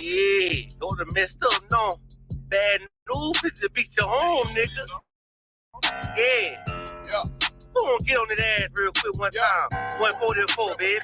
Yeah, those are messed up, no. Bad news, it's to beat your home, nigga. Yeah. Come on, get on that ass real quick one time. 144, baby.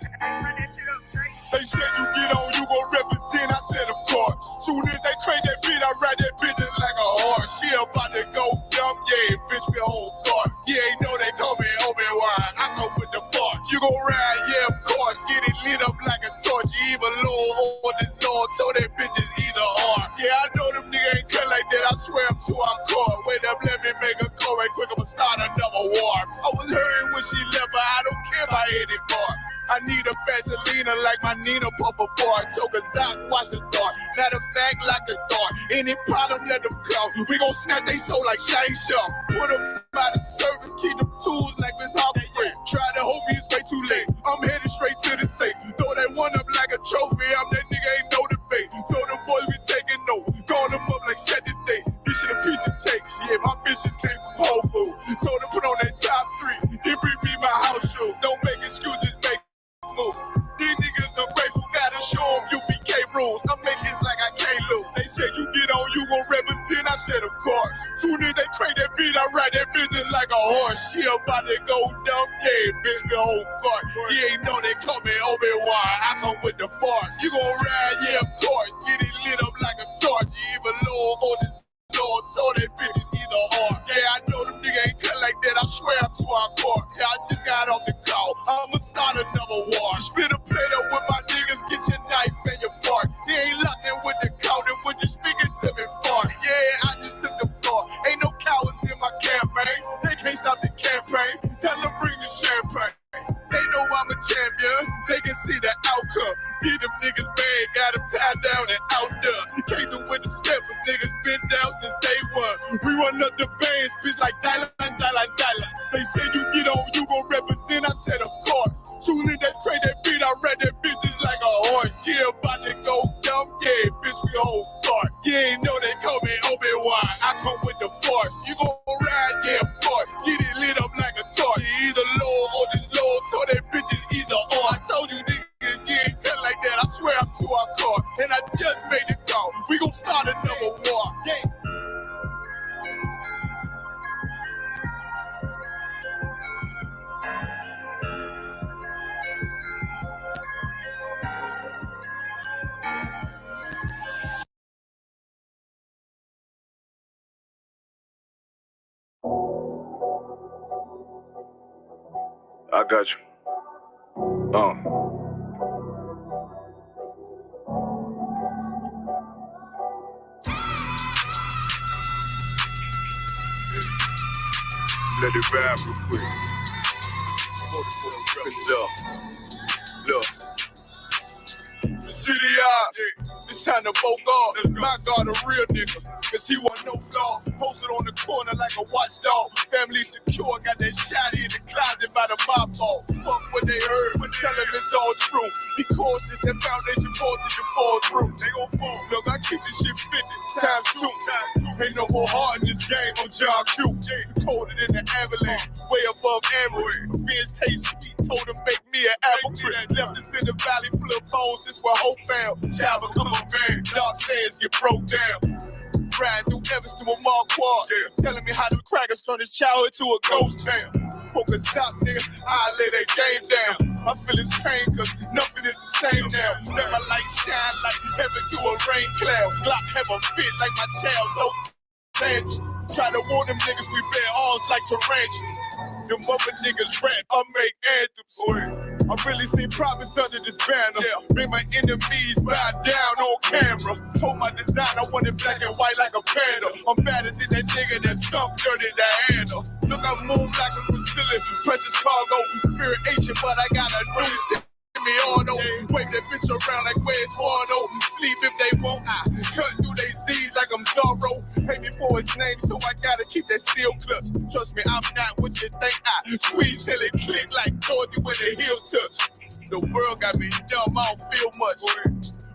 They said you get on, you gon' represent, I said of course. Soon as they crank that beat, I ride that bitch just like a horse. She about to go dumb, yeah, bitch, me whole car. You ain't know they call me Obi-Wan, I come with the force. You gon' ride, yeah, of course, get it lit up like a torch. You even low on this Lord, so that bitch is either or. Yeah, I know them niggas ain't cut like that, I swear I'm to our core. Wait up, let me make a call right quick, I'ma start another war. I was hurting when she left, but I don't care about anymore. I need a Vaseline like my Nina Puffer boy. YATAZAQ, watch the door. Matter of fact, like a dog. Any problem, let them come. We gon' snatch they soul like Shane Shaw. Put them out of service, keep them tools like Miss Hopper. Try to hope it's way too late. I'm headed straight to the safe. Throw that one up like a trophy. I'm that nigga, ain't no debate. Throw them boys, we taking notes. Call them up like Saturday. This shit a piece of cake. Yeah, my bitches came from Whole Foods. Told them put on that top 3. Then bring me my house shoes. Don't make excuses, make move. These niggas ungrateful, gotta show them UBK rules. I make hits like I can't lose. They said you get on, you gon' represent, I said of course. Soon as they crank that beat, I ride that bitch just like a horse. She about to go dumb, yeah, bitch, the whole court. You ain't know they call me Obi-Wan, I come with the force. You gon' ride, yeah, of course. Get it lit up like a torch. You even low on this Lord, so that bitch is either or. Yeah, I know them niggas ain't cut like that, I swear I'm to our court. Yeah, I just got off the call, I'ma start another war. Spit a plate up with my niggas, get your knife and your fork. They ain't locked in with the count and when you speaking to me fart. Yeah, I just took the floor, ain't no cowards in my campaign. They can't stop the campaign, tell them bring the champagne. They know I'm a champion, they can see the outcome. Get them niggas bad, got them tied down and out there. Can't do with them steppers, niggas been down since day one. We run up the bands, bitch like dollar. They say you get on, you gon' represent, I said of course. Soon as they pray that beat, I ride that bitch just like a horse. Yeah, about to go dumb, yeah, bitch, we whole start. You ain't know they call me Obi-Wan, I come with the force. You gon' ride, yeah, of course. Get it lit up like a torch. You either low or this low, so that bitch is either or. I told you niggas, you ain't cut like that, I swear I'm to our car. And I just made it call, we gon' start another war. Yeah. I got you. Let it rap real quick. Look. City eyes, it's time to vote God. My God, a real nigga, cause he wasn't no flaw. Posted on the corner like a watchdog. Family secure, got that shot in the closet by the mob ball. Fuck what they heard, but tell them it's all true. Be cautious, that foundation falls if you fall through. They gon' fall. Look, I keep this shit 50 times 2. Ain't no more heart in this game, I'm John Q. Colder than the avalanche, way above average. Fierce taste sweet, told him make me an apple tree. Left us in the valley full of bones, this where hope found. Child become a man, dark sands get broke down. Riding through Evans to a mall quad, telling me how the crackers turn his childhood to a ghost town. Focus up, nigga, I lay that game down. I feel his pain, cause nothing is the same now. Let my light shine like heaven through a rain cloud. Glock have a fit like my child, so try to warn them niggas we bear arms like tarantulas. Them mother niggas rap, I make anthems. I really seen prophets under this banner. Make my enemies bow down on camera. Told my design I wanted black and white like a panda. I'm better than that nigga that sunk dirty Diana. Look, I move like a Brazilian, precious cargo, spirit Asian, but I got a new shit. Me auto, wave that bitch around like where's Wardo. Sleep if they won't, I cut through they Z's like I'm Zorro. Pay me for his name, so I gotta keep that steel clutch. Trust me, I'm not what you think. I squeeze till it click like Dorothy when the heels touch. The world got me dumb, I don't feel much.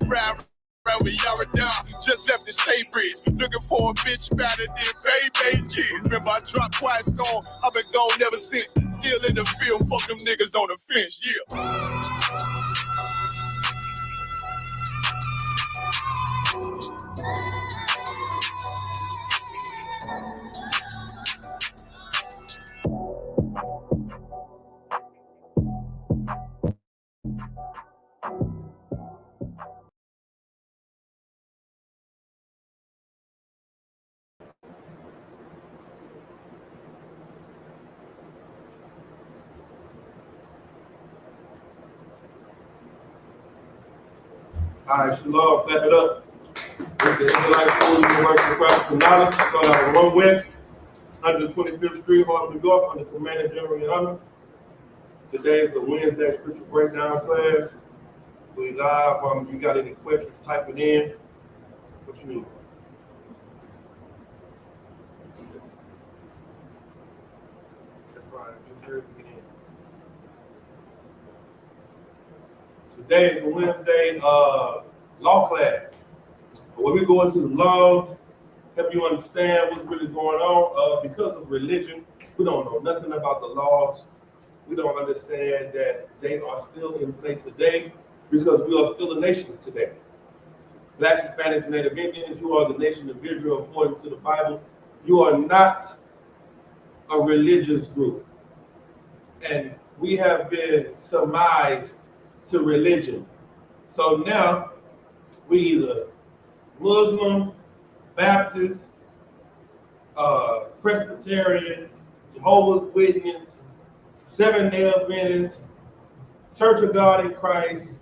Ride with Yaradon, just left the state bridge. Looking for a bitch better than baby's kid. Remember I dropped Quiet Storm, I've been gone ever since. Still in the field, fuck them niggas on the fence, yeah. All right, Shalom, clap it up. It's the Israelite School University of Practical Knowledge. Start out on 1 West, 125th Street, Harlem, New York, under Commander General Young. Today is the Wednesday scripture breakdown class. We live. You got any questions, type it in. What you need? That's right, just heard it in. Today is the Wednesday law class. When we go into the law, help you understand what's really going on. Because of religion, we don't know nothing about the laws. We don't understand that they are still in play today because we are still a nation today. Blacks, Hispanics, and Native Indians, you are the nation of Israel according to the Bible. You are not a religious group. And we have been surmised to religion. So now we either Muslim, Baptist, Presbyterian, Jehovah's Witness, Seventh-day Adventist, Church of God in Christ,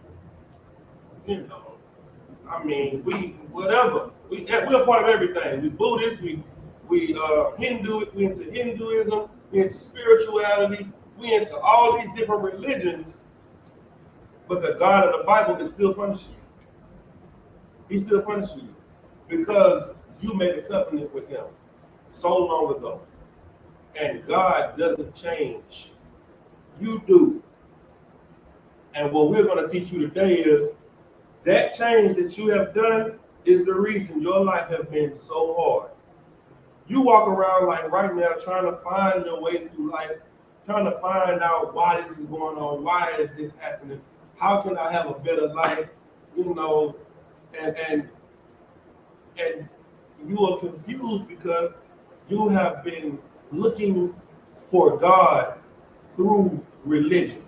you know, I mean, whatever. We're a part of everything. We Buddhists, we Hindu, we into Hinduism, we into spirituality, we into all these different religions, but the God of the Bible is still punishing you. He's still punishing you because you made a covenant with him so long ago. And God doesn't change. You do. And what we're going to teach you today is that change that you have done is the reason your life has been so hard. You walk around like right now trying to find your way through life, trying to find out why this is going on, why is this happening, how can I have a better life, you know, and you are confused because you have been looking for God through religion.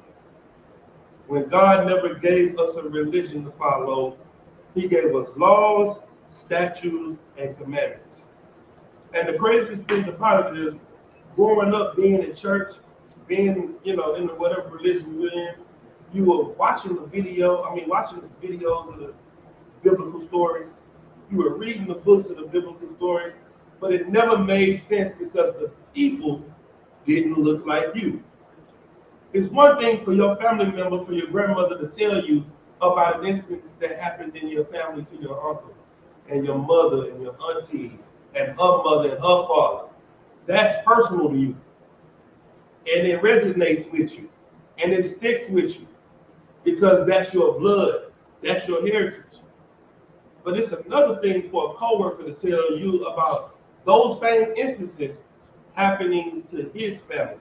When God never gave us a religion to follow, he gave us laws, statutes, and commandments. And the craziest thing about it is, growing up, being in church, being, you know, in whatever religion you're in, you were watching the videos of the biblical stories. You were reading the books of the biblical stories, but it never made sense because the people didn't look like you. It's one thing for your family member, for your grandmother to tell you about an instance that happened in your family to your uncles and your mother and your auntie and her mother and her father. That's personal to you. And it resonates with you. And it sticks with you because that's your blood. That's your heritage. But it's another thing for a coworker to tell you about those same instances happening to his family.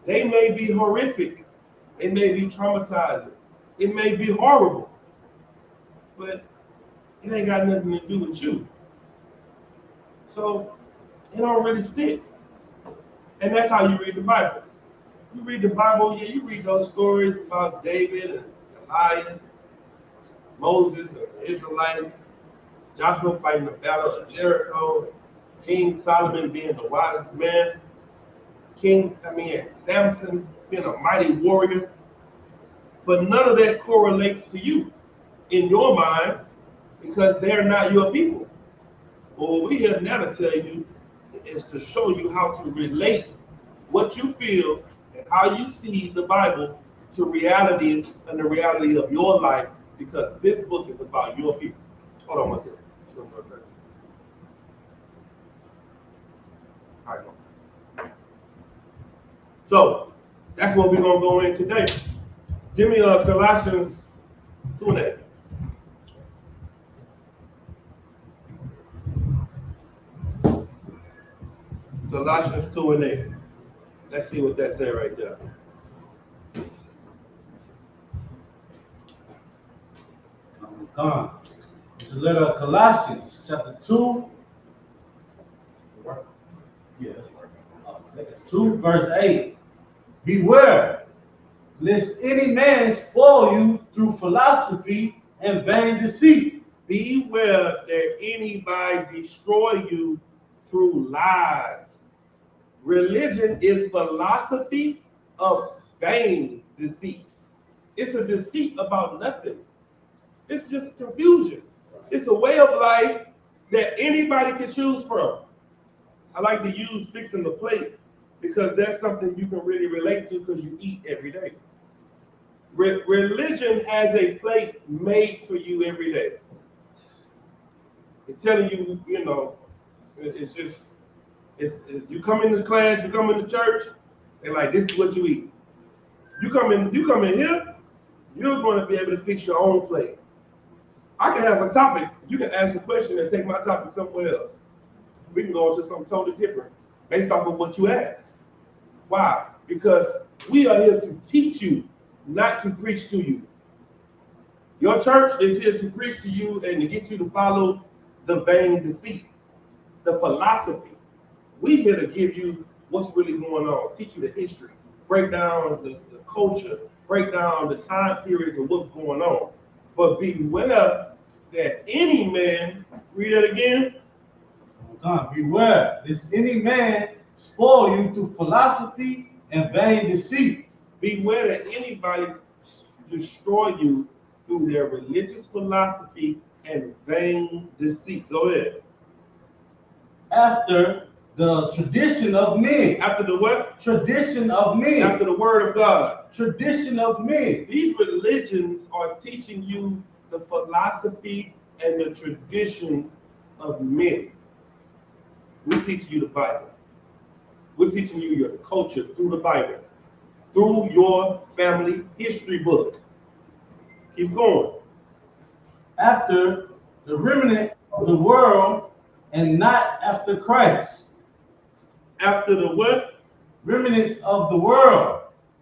They may be horrific. It may be traumatizing. It may be horrible. But it ain't got nothing to do with you. So it don't really stick. And that's how you read the Bible. You read the Bible, yeah, you read those stories about David and Goliath, Moses and the Israelites, Joshua fighting the battle of Jericho, King Solomon being the wisest man, Samson being a mighty warrior. But none of that correlates to you in your mind because they're not your people. But what we have now to tell you is to show you how to relate what you feel and how you see the Bible to reality and the reality of your life, because this book is about your people. Hold on one second. All right. So that's what we're going to go in today. Give me Colossians 2:8. Colossians 2:8. Let's see what that says right there. Come. It's the letter of Colossians, chapter 2. Yeah, that's 2, verse 8. Beware, lest any man spoil you through philosophy and vain deceit. Beware that anybody destroy you through lies. Religion is philosophy of vain deceit. It's a deceit about nothing. It's just confusion. It's a way of life that anybody can choose from. I like to use fixing the plate because that's something you can really relate to because you eat every day. Religion has a plate made for you every day. It's telling you, you know, it's just, you come into class, you come into church, they're like, this is what you eat. You come in here, you're going to be able to fix your own plate. I can have a topic, you can ask a question and take my topic somewhere else. We can go into something totally different based off of what you ask. Why? Because we are here to teach you, not to preach to you. Your church is here to preach to you and to get you to follow the vain deceit, the philosophy. We're here to give you what's really going on, teach you the history, break down the culture, break down the time periods of what's going on. But beware that any man, read that again. Beware, lest any man spoil you through philosophy and vain deceit. Beware that anybody destroy you through their religious philosophy and vain deceit. Go ahead. After the tradition of men. After the what? Tradition of men. After the word of God. Tradition of men. These religions are teaching you the philosophy and the tradition of men. We're teaching you the Bible. We're teaching you your culture through the Bible, through your family history book. Keep going. After the remnant of the world and not after Christ. After the what? Remnants of the world.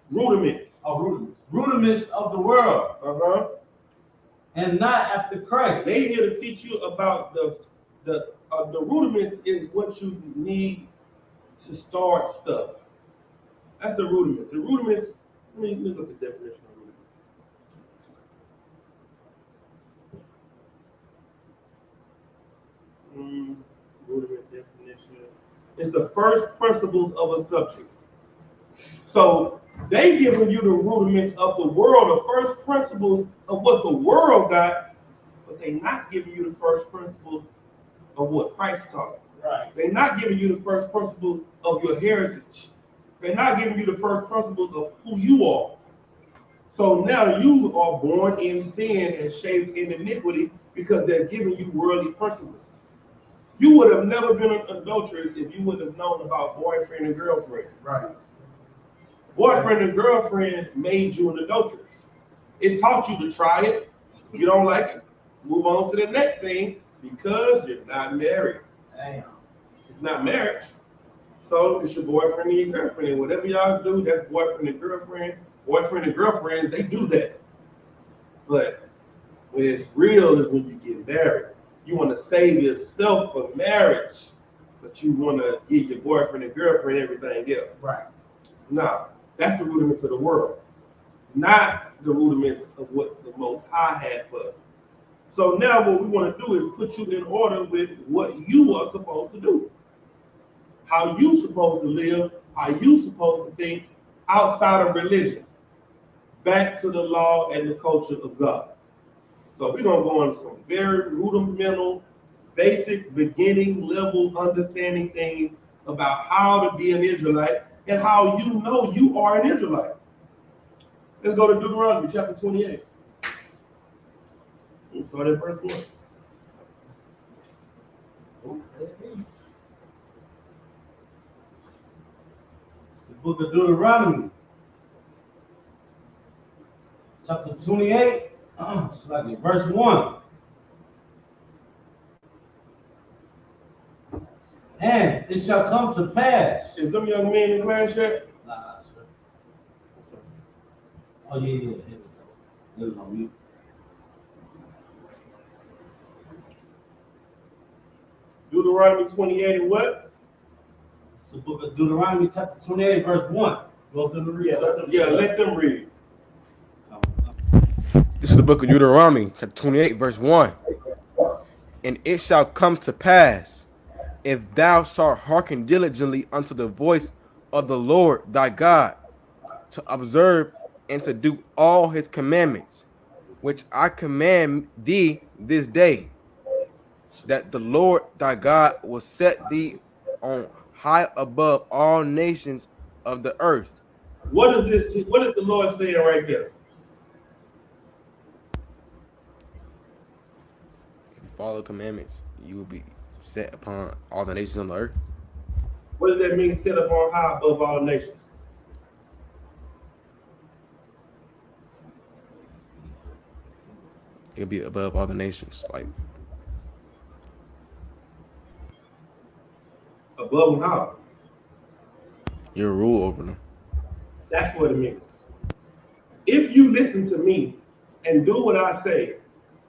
Rudiments. Rudiments of the world. Uh-huh. And not after Christ. They here to teach you about the rudiments is what you need to start stuff. That's the rudiments. The rudiments, let me look at the definition of rudiment. Rudiment definition. It's the first principles of a subject. So they giving you the rudiments of the world, the first principles of what the world got, but they not giving you the first principles of what Christ taught. Right. They're not giving you the first principles of your heritage. They're not giving you the first principles of who you are. So now you are born in sin and shaped in iniquity because they're giving you worldly principles. You would have never been an adulteress if you wouldn't have known about boyfriend and girlfriend. Right. Boyfriend and girlfriend made you an adulteress. It taught you to try it. You don't like it, move on to the next thing because you're not married. Damn. It's not marriage. So it's your boyfriend and your girlfriend. And whatever y'all do, that's boyfriend and girlfriend. Boyfriend and girlfriend, they do that. But when it's real is when you get married. You want to save yourself for marriage, but you want to give your boyfriend and girlfriend everything else. Right. Now, that's the rudiments of the world, not the rudiments of what the Most High had for us. So now what we want to do is put you in order with what you are supposed to do. How you supposed to live, how you supposed to think outside of religion. Back to the law and the culture of God. So we're going to go on some very rudimental, basic, beginning level understanding things about how to be an Israelite and how you know you are an Israelite. Let's go to Deuteronomy chapter 28. Let's start at verse 1. The book of Deuteronomy, chapter 28, verse 1. And it shall come to pass. Is them young men in class yet? Nah, sir. Oh, yeah. Here we go. It was on mute. Deuteronomy 28 and what? The book of Deuteronomy, chapter 28, verse 1. Go through the read. Let them read. This is the book of Deuteronomy, chapter 28, verse 1. And it shall come to pass, if thou shalt hearken diligently unto the voice of the Lord thy God, to observe and to do all his commandments, which I command thee this day, that the Lord thy God will set thee on high above all nations of the earth. What is this? What is the Lord saying right there? If you follow commandments, you will be set upon all the nations on the earth. What does that mean? Set up on high above all nations. You'll be above all the nations. Like Above and how? you'll rule over them. That's what it means. If you listen to me and do what I say,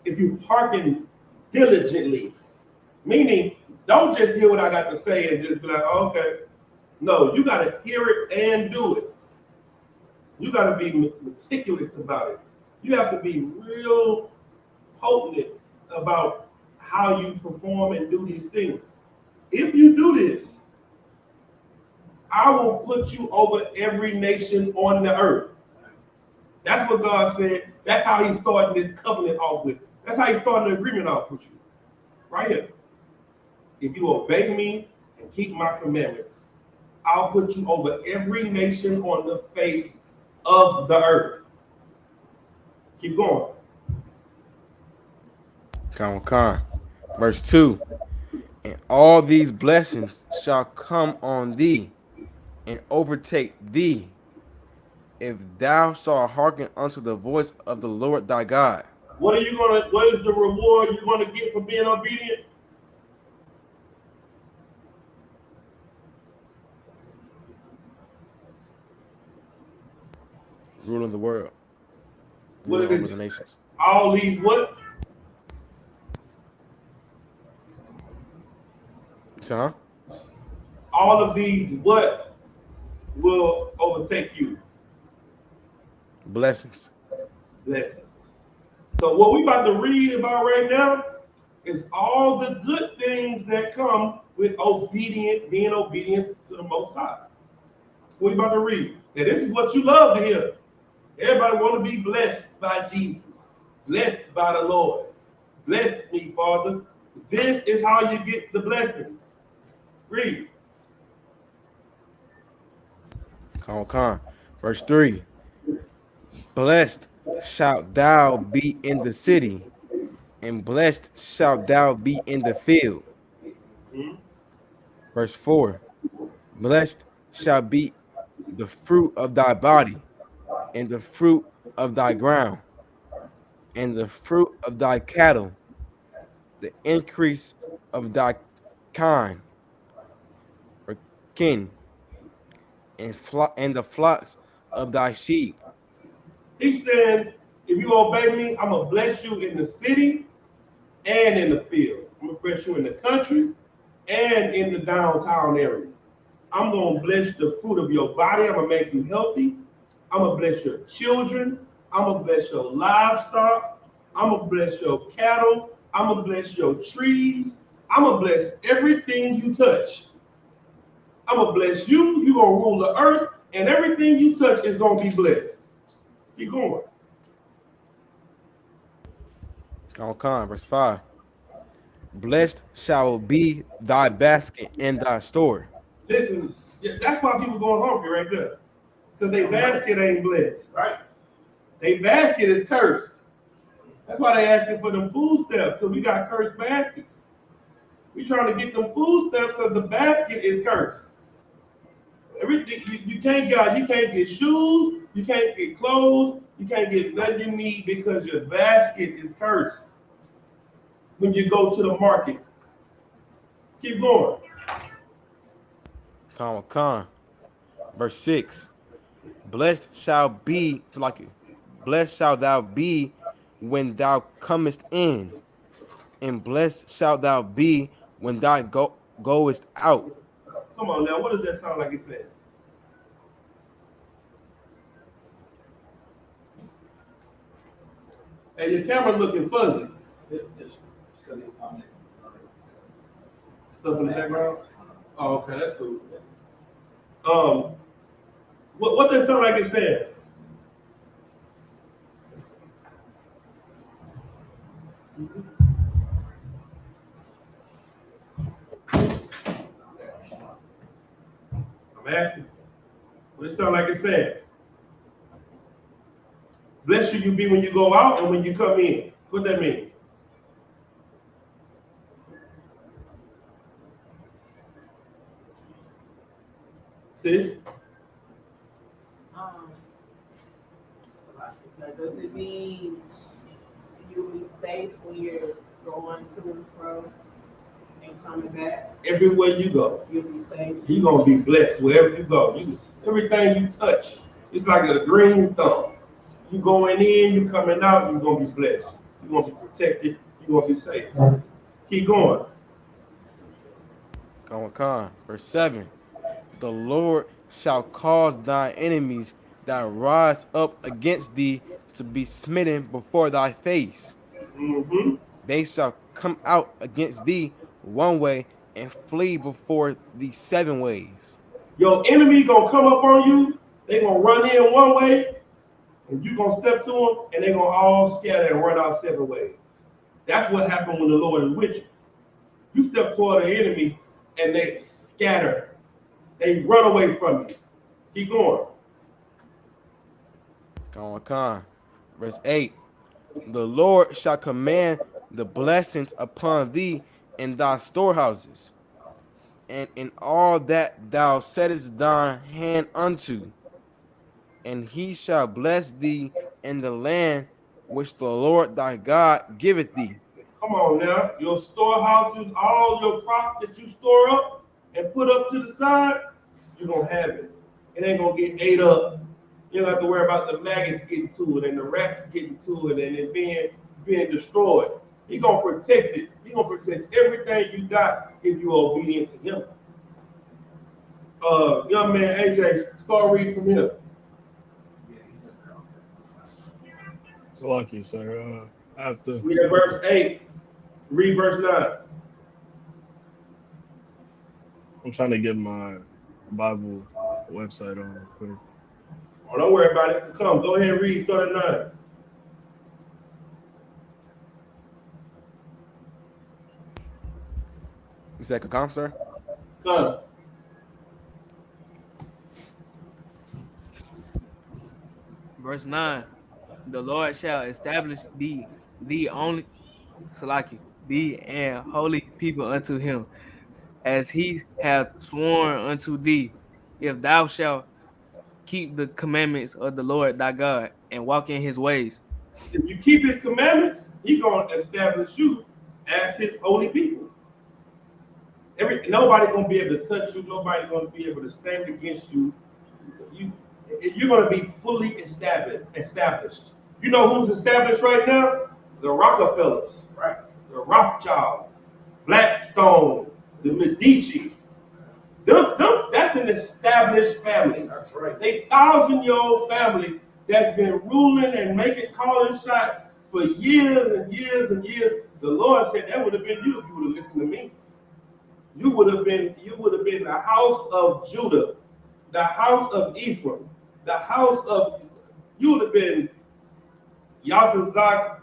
if you hearken diligently, meaning don't just hear what I got to say and just be like, oh, okay. No, you got to hear it and do it. You got to be meticulous about it. You have to be real potent about how you perform and do these things. If you do this, I will put you over every nation on the earth. That's what God said. That's how he's starting this covenant off with. That's how he's starting the agreement off with you. Right here. If you obey me and keep my commandments, I'll put you over every nation on the face of the earth. Keep going. Con. Verse 2. And all these blessings shall come on thee and overtake thee, if thou shalt hearken unto the voice of the Lord thy God. What is the reward you're gonna get for being obedient? Ruling the world. What Ruling is over it? the nations. All these what? So, All of these what will overtake you? blessings. Blessings. So what we about to read about right now is all the good things that come with being obedient to the Most High. We about to read. And this is what you love to hear. Everybody want to be blessed by Jesus. Blessed by the Lord. Bless me, Father. This is how you get the blessings. Read. Con. Verse 3. Blessed shalt thou be in the city, and blessed shalt thou be in the field. Hmm? Verse 4. Blessed shall be the fruit of thy body, and the fruit of thy ground, and the fruit of thy cattle, the increase of thy kind or kin, and the flocks of thy sheep. He's saying, if you obey me, I'm going to bless you in the city and in the field. I'm going to bless you in the country and in the downtown area. I'm going to bless the fruit of your body. I'm going to make you healthy. I'm going to bless your children. I'm going to bless your livestock. I'm going to bless your cattle. I'm going to bless your trees. I'm going to bless everything you touch. I'm going to bless you. You're going to rule the earth, and everything you touch is going to be blessed. Keep going. Con, verse 5. Blessed shall be thy basket and thy store. Listen, that's why people going hungry right there. Because their basket ain't blessed. Right. Their basket is cursed. That's why they asking for them food stamps, because we got cursed baskets. We trying to get them food stamps because the basket is cursed. Everything you can't get shoes, you can't get clothes, you can't get nothing you need because your basket is cursed. When you go to the market. Keep going. Con. Verse 6. Blessed shall be blessed shalt thou be when thou comest in, and blessed shalt thou be when thou goest out. Come on now, what does that sound like it said? Hey, your camera's looking fuzzy. Stuff in the background? Oh, okay, that's cool. What does it sound like it said? I'm asking. What it sound like it's saying? Blessed should you be when you go out and when you come in. What that mean? Sis? Does it mean you'll be safe when you're going to and fro and coming back? Everywhere you go, You'll be safe. you're gonna be blessed wherever you go. Everything you touch, it's like a green thumb. You going in, you coming out, you're gonna be blessed. You're gonna be protected, you're gonna be safe. Keep going. Verse 7. The Lord shall cause thine enemies that rise up against thee to be smitten before thy face. Mm-hmm. They shall come out against thee one way and flee before thee 7 ways. Your enemy gonna come up on you, they gonna run in one way, and you gonna step to them, and they gonna all scatter and run out 7 ways. That's what happened when the Lord is with you. You step toward the enemy, and they scatter. They run away from you. Keep going. Verse 8. The Lord shall command the blessings upon thee in thy storehouses, and in all that thou settest thine hand unto. And he shall bless thee in the land which the Lord thy God giveth thee. Come on now. Your storehouses, all your crops that you store up and put up to the side, you're going to have it. It ain't going to get ate up. You don't have to worry about the maggots getting to it and the rats getting to it and it being destroyed. He's going to protect it. He's going to protect everything you got if you're obedient to him. Young man, AJ, start reading from here. So lucky, sir. After Read verse 8. Read verse 9. I'm trying to get my Bible website on quick. Oh, don't worry about it. Come, go ahead and read. Start at 9. You said come, sir? Come. Verse 9. The Lord shall establish thee only thee and holy people unto him, as he hath sworn unto thee, if thou shalt keep the commandments of the Lord thy God and walk in his ways. If you keep his commandments, he's going to establish you as his holy people. Nobody going to be able to touch you. Nobody going to be able to stand against you. You're going to be fully established. You know who's established right now? The Rockefellers, right? The Rothschild, Blackstone, the Medici. That's an established family. That's right. They 1,000-year-old families that's been ruling and calling shots for years and years and years. The Lord said that would have been you if you would have listened to me. You would have been the house of Judah, the house of Ephraim, you would have been YATAZAQ,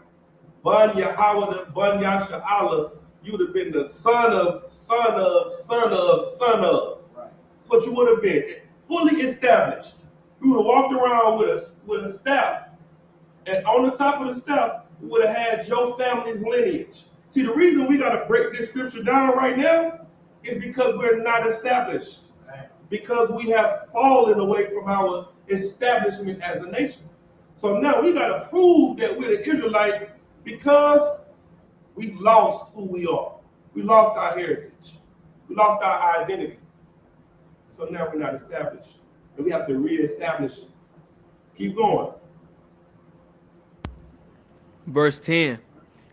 Bun Yahweh, Bun Yasha'Allah. You would have been the son of. Right. That's what you would have been, fully established. You would have walked around with a staff, and on the top of the staff, you would have had your family's lineage. See, the reason we got to break this scripture down right now is because we're not established. Because we have fallen away from our establishment as a nation. So now we got to prove that we're the Israelites because we lost who we are. We lost our heritage. We lost our identity. So now we're not established. And we have to reestablish it. Keep going. Verse 10.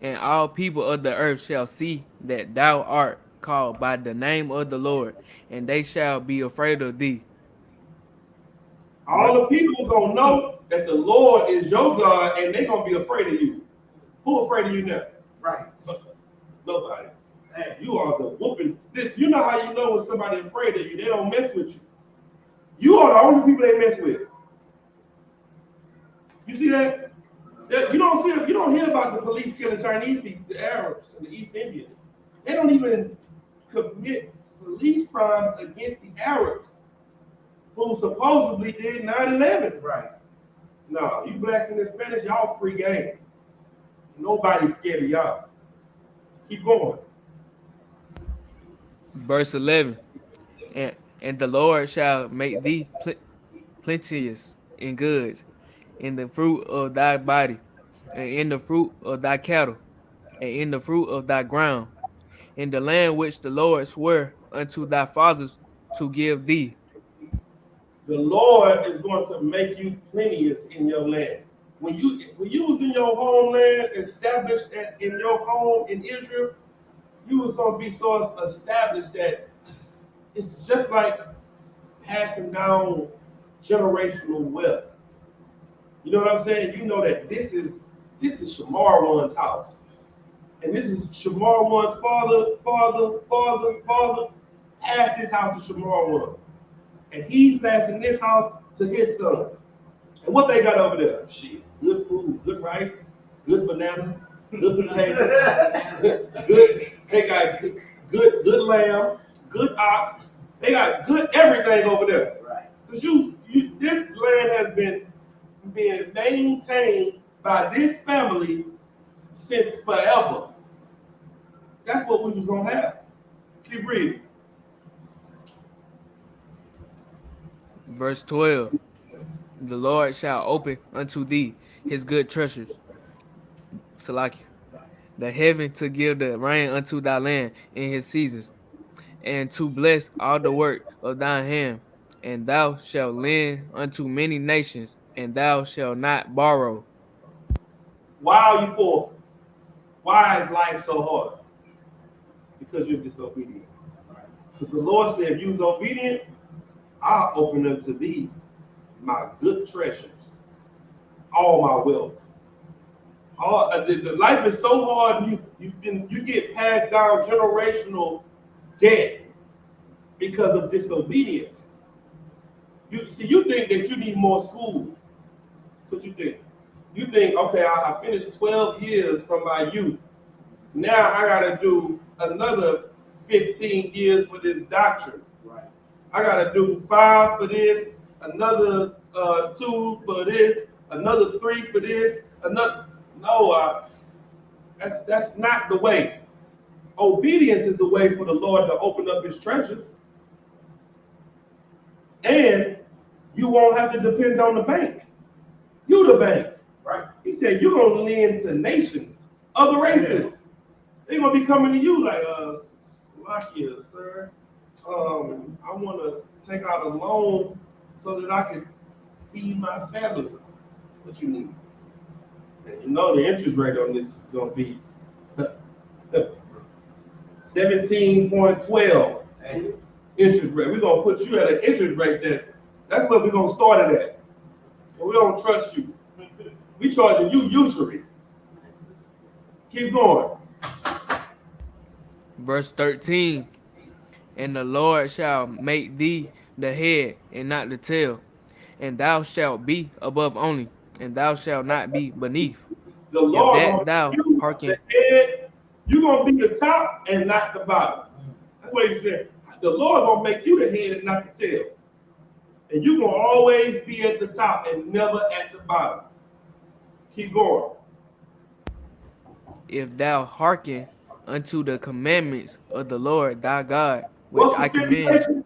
And all people of the earth shall see that thou art called by the name of the Lord, and they shall be afraid of thee. All the people are going to know that the Lord is your God, and they're going to be afraid of you. Who afraid of you now? Right. Nobody. Man, you are the whooping. You know how you know when somebody's afraid of you. They don't mess with you. You are the only people they mess with. You see that? You don't hear about the police killing Chinese people, the Arabs and the East Indians. They don't even commit police crimes against the Arabs. who supposedly did 9/11. Right. No, you blacks and Hispanics, y'all free game. Nobody's scared of y'all. Keep going. Verse 11. And the Lord shall make thee plenteous in goods, in the fruit of thy body, and in the fruit of thy cattle, and in the fruit of thy ground, in the land which the Lord sware unto thy fathers to give thee. The Lord is going to make you plenteous in your land. When you was in your homeland, established in your home in Israel, you was going to be so established that it's just like passing down generational wealth. You know what I'm saying? You know that this is Shamar one's house. And this is Shamar one's father, passed his house to Shamar one. And he's passing this house to his son. And what they got over there? Shit, good food, good rice, good bananas, good potatoes, they got good lamb, good ox. They got good everything over there. Right. Because this land has been maintained by this family since forever. That's what we was gonna have. Keep reading. Verse 12. The Lord shall open unto thee his good treasures, Salaki, the heaven to give the rain unto thy land in his seasons, and to bless all the work of thine hand. And thou shalt lend unto many nations, and thou shalt not borrow. Why are you poor? Why is life so hard? Because you're disobedient. Because the Lord said, if you was obedient, I'll open unto thee my good treasures, all my wealth. The life is so hard, you get passed down generational debt because of disobedience. You think that you need more school. That's what you think. You think, okay, I finished 12 years from my youth. Now I got to do another 15 years for this doctrine. Right. I got to do 5 for this, another 2 for this, another 3 for this, another. No, that's not the way. Obedience is the way for the Lord to open up his treasures. And you won't have to depend on the bank. You the bank. Right. He said you're going to lend to nations, other races. They're going to be coming to you like, Slovakia, sir. I want to take out a loan so that I can feed my family. What you need? And you know the interest rate on this is going to be 17.12 interest rate. We're going to put you at an interest rate that's where we're going to start it at. And we don't trust you. We charging you usury. Keep going. Verse 13. And the Lord shall make thee the head and not the tail, and thou shalt be above only, and thou shalt not be beneath. The If Lord that gonna thou make you hearken, the head, you're gonna be the top and not the bottom. That's what he said. The Lord gonna make you the head and not the tail. And you're gonna always be at the top and never at the bottom. Keep going. if thou hearken unto the commandments of the Lord thy God, which What's the I command. stipulation?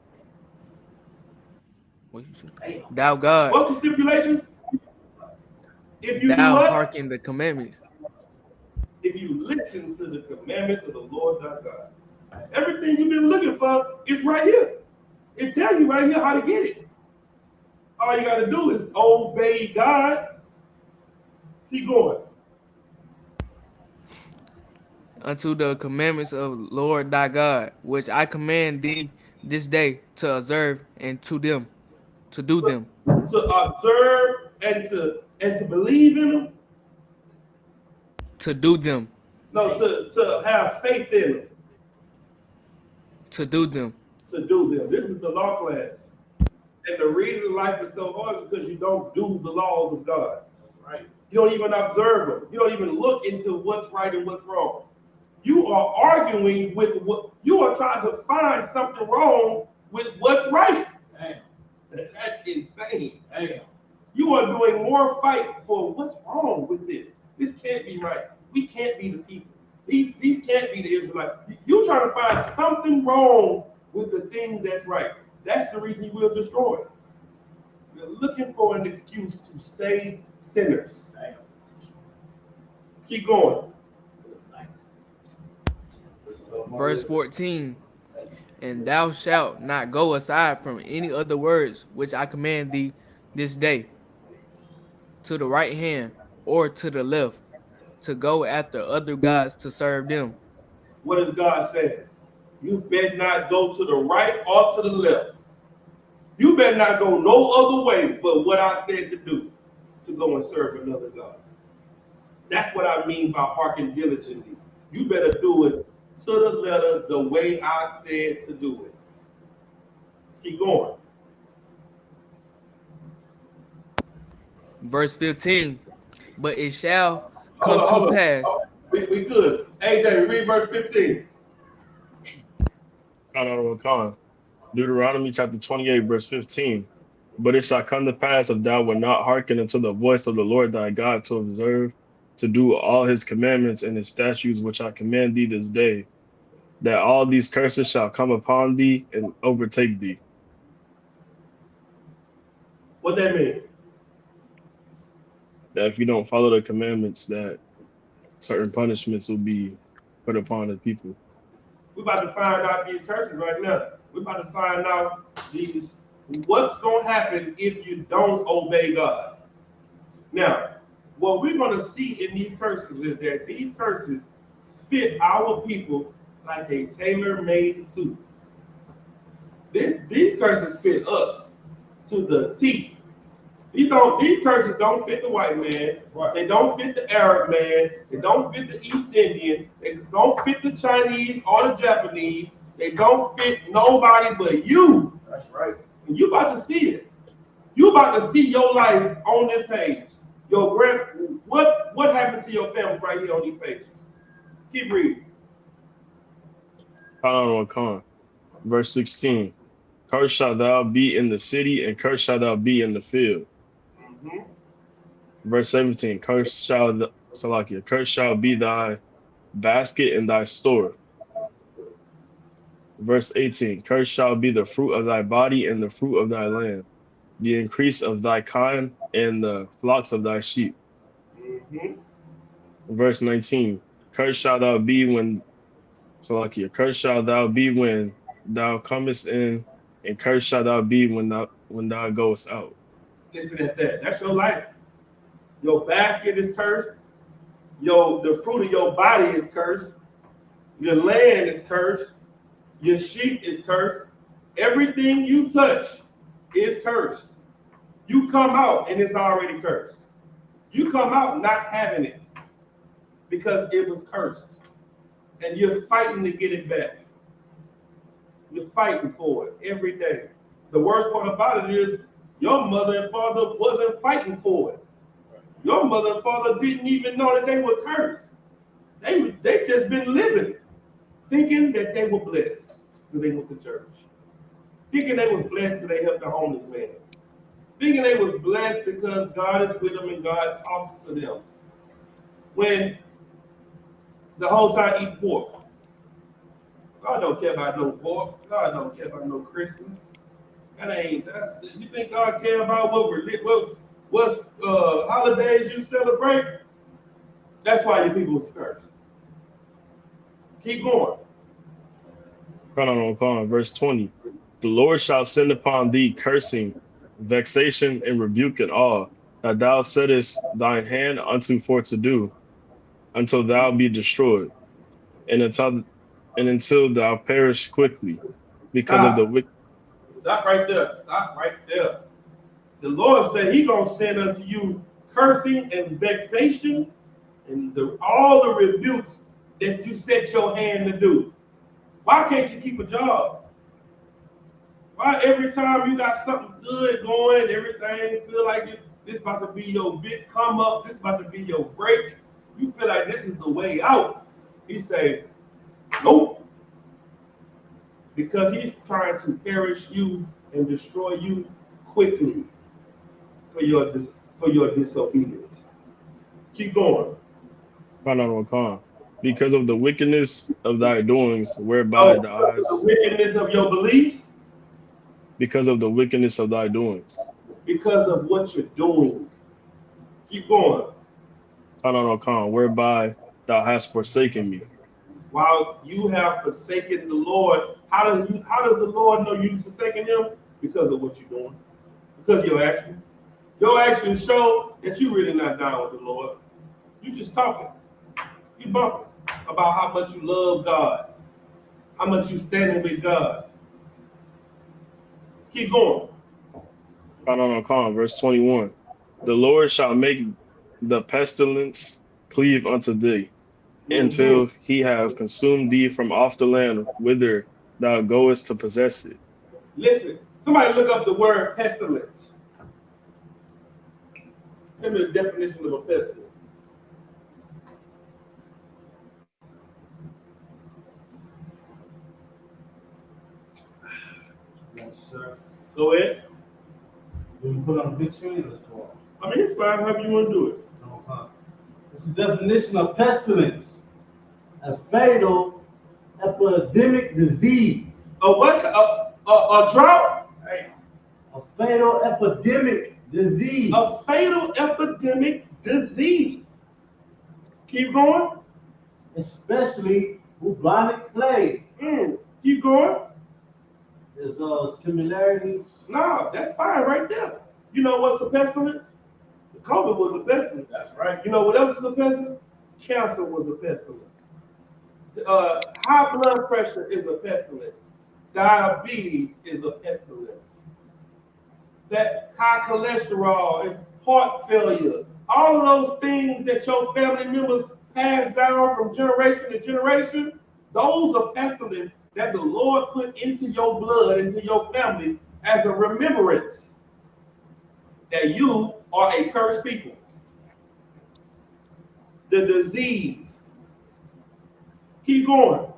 What you say? Thou God, What's the stipulations? If you do thou what? hearken the commandments. If you listen to the commandments of the Lord thy God. Everything you've been looking for is right here. It tells you right here how to get it. All you got to do is obey God. Keep going. Unto the commandments of Lord thy God, which I command thee this day to observe and to do them. To observe and to believe in them. To do them. No, to have faith in them. To do them. To do them. This is the law class. And the reason life is so hard is because you don't do the laws of God. Right. You don't even observe them. You don't even look into what's right and what's wrong. You are arguing with what you are trying to find something wrong with what's right. Damn. That's insane. Damn. You are doing more fight for what's wrong with this. This can't be right. We can't be the people. These can't be the Israelites. You trying to find something wrong with the thing that's right. That's the reason you will destroy it. You're looking for an excuse to stay sinners. Damn. Keep going. Verse 14. And thou shalt not go aside from any of the words which I command thee this day, to the right hand or to the left, to go after other gods to serve them. What is God saying? You better not go to the right or to the left. You better not go no other way but what I said to do, to go and serve another God. That's what I mean by hearken diligently. You better do it to the letter the way I said to do it. Keep going. Verse 15. But it shall come to pass. We good. AJ, read verse 15. Deuteronomy chapter 28, verse 15. But it shall come to pass, if thou wilt not hearken unto the voice of the Lord thy God, to observe, to do all his commandments and his statutes which I command thee this day, that all these curses shall come upon thee and overtake thee. What that mean? That if you don't follow the commandments, that certain punishments will be put upon the people. We're about to find out these curses right now. We're about to find out what's going to happen if you don't obey God. Now, what we're going to see in these curses is that these curses fit our people like a tailor-made suit. These curses fit us to the T. These curses don't fit the white man. Right. They don't fit the Arab man. They don't fit the East Indian. They don't fit the Chinese or the Japanese. They don't fit nobody but you. That's right. And you about to see it. You about to see your life on this page. What happened to your family right here on these pages? Keep reading. Verse 16. Cursed shalt thou be in the city, and cursed shalt thou be in the field. Mm-hmm. Verse 17. Cursed shall be thy basket and thy store. Verse 18. Cursed shall be the fruit of thy body and the fruit of thy land, the increase of thy kind and the flocks of thy sheep. Mm-hmm. Verse 19. Cursed shall thou be when thou comest in, and cursed shall thou be when thou goest out. Listen at that. That's your life. Your basket is cursed. The fruit of your body is cursed. Your land is cursed. Your sheep is cursed. Everything you touch is cursed. You come out and it's already cursed. You come out not having it because it was cursed. And you're fighting to get it back. You're fighting for it every day. The worst part about it is your mother and father wasn't fighting for it. Your mother and father didn't even know that they were cursed. They just been living, thinking that they were blessed because they went to church. Thinking they was blessed because they helped the homeless man. Thinking they was blessed because God is with them and God talks to them. When the whole time eat pork. God don't care about no pork. God don't care about no Christmas. You think God care about what holidays you celebrate? That's why your people was cursed. Keep going. Verse 20. The Lord shall send upon thee cursing, vexation, and rebuke and all, that thou settest thine hand unto for to do, until thou be destroyed, and until thou perish quickly, because of the wicked. Stop right there. Stop right there. The Lord said He gonna send unto you cursing and vexation, and all the rebukes that you set your hand to do. Why can't you keep a job? Why every time you got something good going, everything feel like this about to be your big come up, this about to be your break, you feel like this is the way out. He say, nope. Because He's trying to perish you and destroy you quickly for your disobedience. Keep going. Because of the wickedness of thy doings, whereby Oh, thou the hast, wickedness of your beliefs, because of the wickedness of thy doings. because of what you're doing. Keep going. Whereby thou hast forsaken me. While you have forsaken the Lord, how does the Lord know you've forsaken him? Because of what you're doing. Because of your actions. Your actions show that you're really not down with the Lord. You just talking. You bumping about how much you love God, how much you standing with God. Keep going. Verse 21. The Lord shall make the pestilence cleave unto thee, until he have consumed thee from off the land whither thou goest to possess it. Listen, somebody look up the word pestilence. Tell me the definition of a pestilence. Yes, sir. Go ahead. When you put on the big screen, let's talk. I mean, it's fine, however you want to do it. Okay. It's the definition of pestilence, a fatal epidemic disease. A what? A drought? Hey. A fatal epidemic disease. A fatal epidemic disease. Keep going. Especially bubonic plague. Keep going. There's similarities. No, that's fine right there. You know what's a pestilence? The COVID was a pestilence. That's right. You know what else is a pestilence? Cancer was a pestilence. High blood pressure is a pestilence. Diabetes is a pestilence. That high cholesterol and heart failure, all of those things that your family members pass down from generation to generation, those are pestilence that the Lord put into your blood, into your family, as a remembrance that you are a cursed people. The disease. Keep going.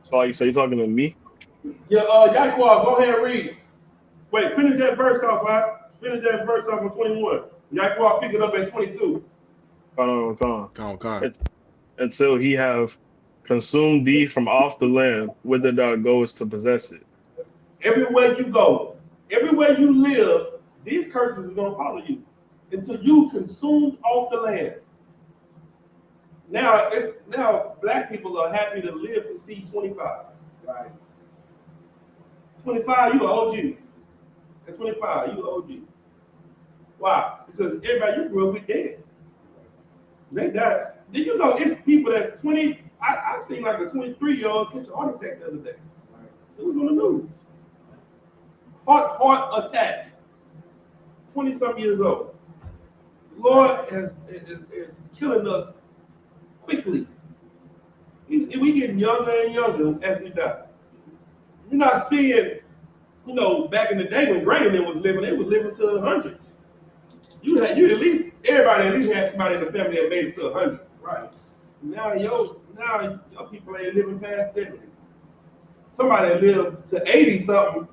So you're talking to me? Yeah, Yaquan, go ahead and read. Wait, finish that verse off, right? Finish that verse off on 21. Yaquan, pick it up at 22. Until he have consumed thee from off the land whither thou goest to possess it. Everywhere you go, everywhere you live, these curses are going to follow you until you consumed off the land. Now black people are happy to live to see 25. Right. 25, you an OG. At 25, you an OG. Why? Because everybody you grew up with dead. They died. Did you know it's people that's 20? I seen like a 23-year-old catch a heart attack the other day. It was on the news. Heart attack. 20-something years old. Lord is killing us quickly. We getting younger and younger as we die. You're not seeing, back in the day when Granny was living, they was living to the hundreds. Everybody at least had somebody in the family that made it to 100. Right. Now your people ain't living past 70. Somebody that lived to 80 something,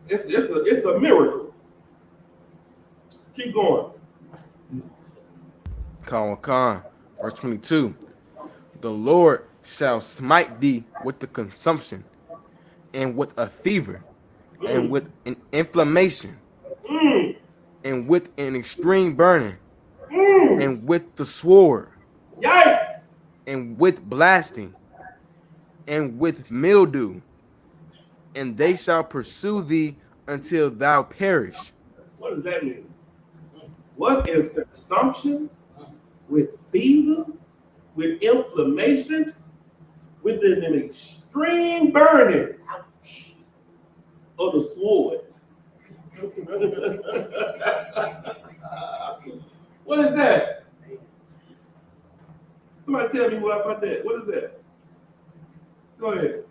it's a miracle. Keep going. Verse 22. The Lord shall smite thee with the consumption, and with a fever, and with an inflammation, and with an extreme burning, and with the sword, yikes, and with blasting, and with mildew, and they shall pursue thee until thou perish. What does that mean? What is consumption with fever, with inflammation, with an extreme burning of the sword? What is that? Somebody tell me what about that. What is that? Go ahead.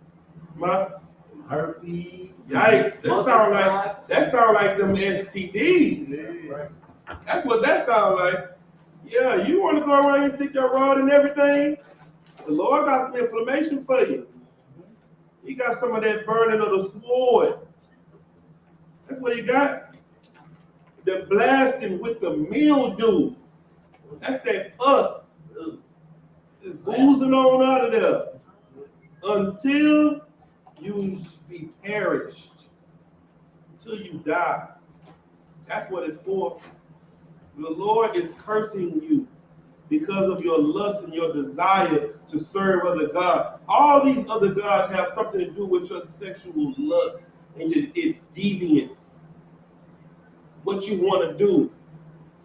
Herpes. Yikes! That sound like them STDs. Yeah. That's what that sounds like. Yeah, you want to go around and stick your rod and everything? The Lord got some inflammation for you. He got some of that burning of the sword. That's what he got. The blasting with the mildew. That's that pus. It's oozing on out of there. Until you be perished. Until you die. That's what it's for. The Lord is cursing you because of your lust and your desire to serve other gods. All these other gods have something to do with your sexual lust and its deviance. What you want to do.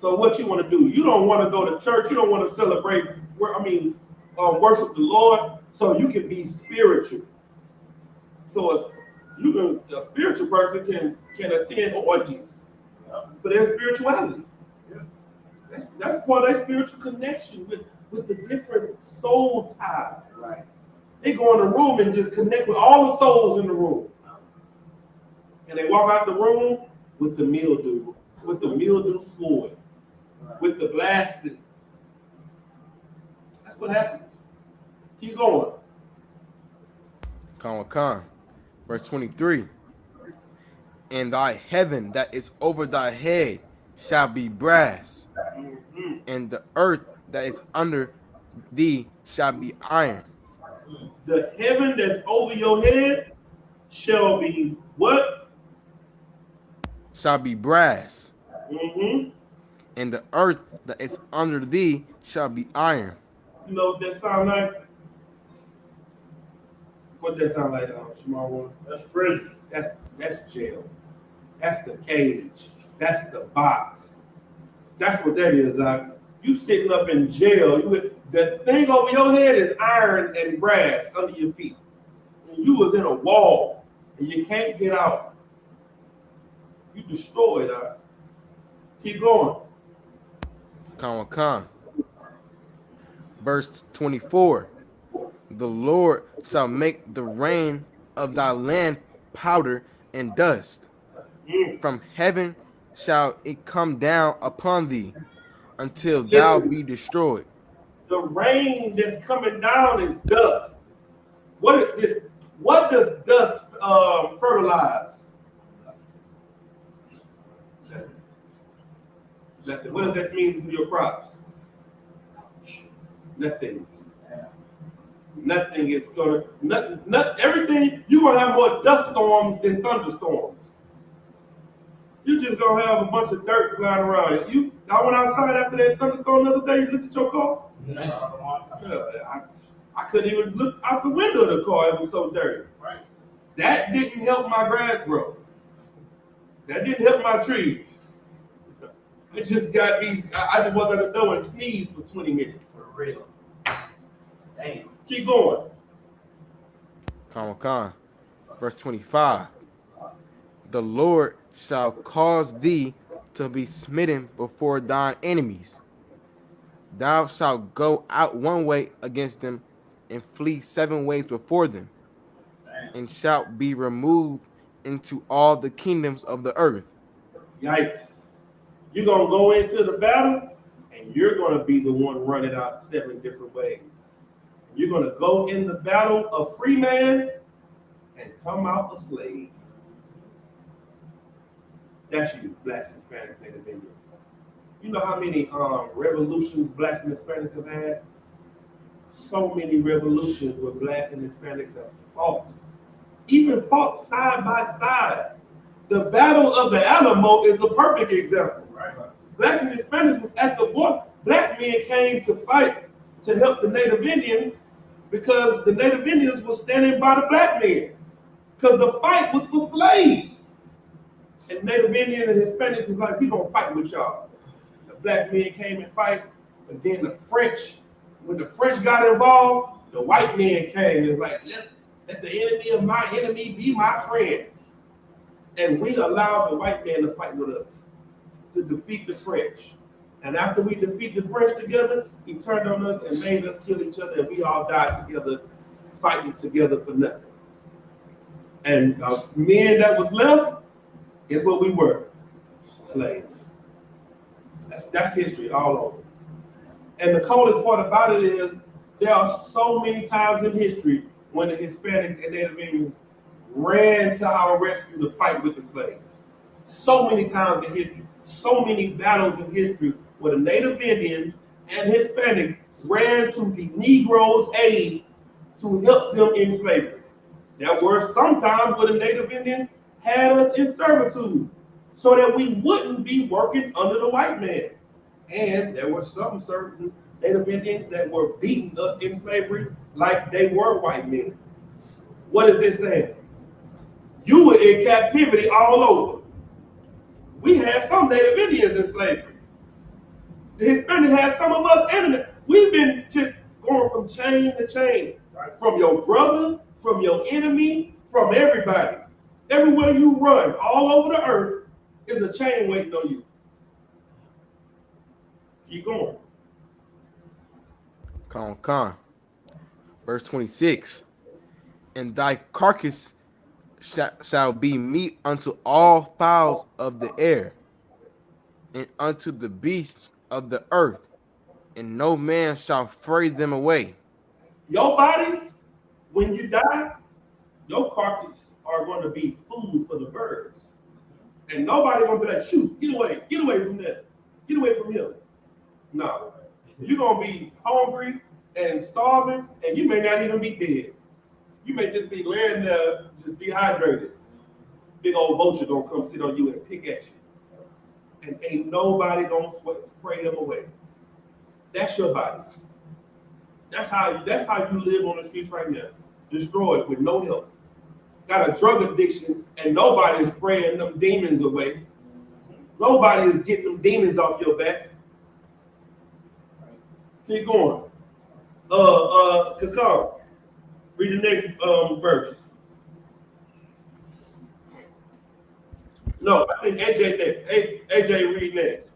So what you want to do? You don't want to go to church. You don't want to celebrate. Worship the Lord, so you can be spiritual. So a spiritual person can attend orgies for their spirituality. That's part of their spiritual connection with the different soul ties. Right. They go in the room and just connect with all the souls in the room. And they walk out the room with the mildew sword, with the blasting. That's what happens. Keep going. Khan. Verse 23. And thy heaven that is over thy head shall be brass, and the earth that is under thee shall be iron. The heaven that's over your head shall be what? Shall be brass. Mm-hmm. And the earth that is under thee shall be iron. You know what that sound like? What that sound like, Shimon? That's prison. That's jail. That's the cage. That's the box. That's what that is. You sitting up in jail. The thing over your head is iron and brass under your feet. And you was in a wall and you can't get out. You destroyed. Keep going. Khan. Verse 24. The Lord shall make the rain of thy land powder and dust. From heaven shall it come down upon thee until thou be destroyed. The rain that's coming down is dust. What is this? What does dust fertilize? Nothing. What does that mean for your crops? Nothing. Nothing is gonna. Everything. You're gonna have more dust storms than thunderstorms. You just gonna have a bunch of dirt flying around. I went outside after that thunderstorm the other day. You looked at your car. I couldn't even look out the window of the car. It was so dirty. Right. That didn't help my grass grow. That didn't help my trees. It just got me. I just wanted to go and sneeze for 20 minutes. For real. Damn. Keep going. Khan. Verse 25. The Lord shall cause thee to be smitten before thine enemies. Thou shalt go out one way against them and flee 7 ways before them, and shalt be removed into all the kingdoms of the earth. Yikes. You're going to go into the battle, and you're going to be the one running out 7 different ways. You're going to go in the battle a free man and come out a slave. That's you, blacks, Hispanics, Native Indians. You know how many revolutions blacks and Hispanics have had? So many revolutions where black and Hispanics have fought. Even fought side by side. The Battle of the Alamo is a perfect example. Right. Blacks and Hispanics was at the border. Black men came to fight to help the Native Indians because the Native Indians were standing by the black men. Because the fight was for slaves. And Native Indians and Hispanics was like, we're going to fight with y'all. The black men came and fight, but then the French, when the French got involved, the white men came and was like, let the enemy of my enemy be my friend. And we allowed the white man to fight with us to defeat the French. And after we defeat the French together, he turned on us and made us kill each other, and we all died together, fighting together for nothing. And men that was left is what we were, slaves. That's history all over. And the coldest part about it is There are so many times in history when the Hispanics and Native Indians ran to our rescue to fight with the slaves. So many times in history, so many battles in history where the Native Indians and Hispanics ran to the Negroes' aid to help them in slavery. There were some times where the Native Indians had us in servitude so that we wouldn't be working under the white man. And there were some certain Native Indians that were beating us in slavery like they were white men. What is this saying? You were in captivity all over. We had some Native Indians in slavery. The Hispanic had some of us in it. We've been just going from chain to chain. From your brother, from your enemy, from everybody. Everywhere you run, all over the earth, is a chain waiting on you. Keep going. Con. Verse 26. And thy carcass shall be meat unto all fowls of the air, and unto the beasts of the earth, and no man shall fray them away. Your bodies, when you die, your carcass are going to be food for the birds. And nobody going to be like, shoot, get away from that. Get away from him. No. You're going to be hungry and starving, and you may not even be dead. You may just be laying there, just dehydrated. Big old vulture going to come sit on you and pick at you. And ain't nobody going to fray him away. That's your body. That's how you live on the streets right now. Destroyed with no help. Got a drug addiction and nobody is fraying them demons away. Nobody is getting them demons off your back. Keep going. Kakar, read the next verse. No, I think AJ next. AJ read next.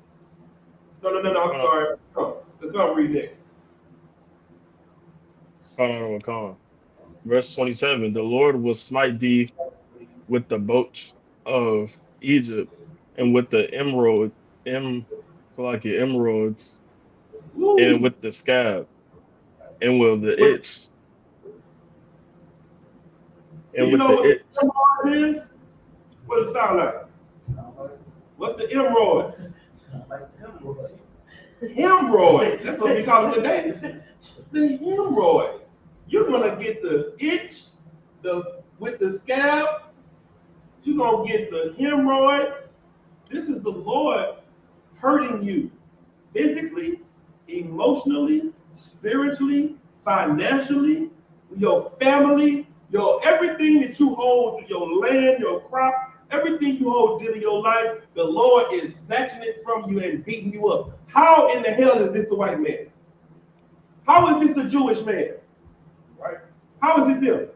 No, I'm sorry. Kakar read next. Hold on. Verse 27, the Lord will smite thee with the boach of Egypt and with the emeralds, and with the scab, and with the itch. And you with know the itch. What the emerald is? What does it sound like? What the emeralds? Hemorrhoids. That's what we call them today. The hemorrhoids. You're gonna get the itch, with the scab. You're gonna get the hemorrhoids. This is the Lord hurting you physically, emotionally, spiritually, financially, your family, your everything that you hold, your land, your crop, everything you hold dear to your life. The Lord is snatching it from you and beating you up. How in the hell is this the white man? How is this the Jewish man? Right? How is it them?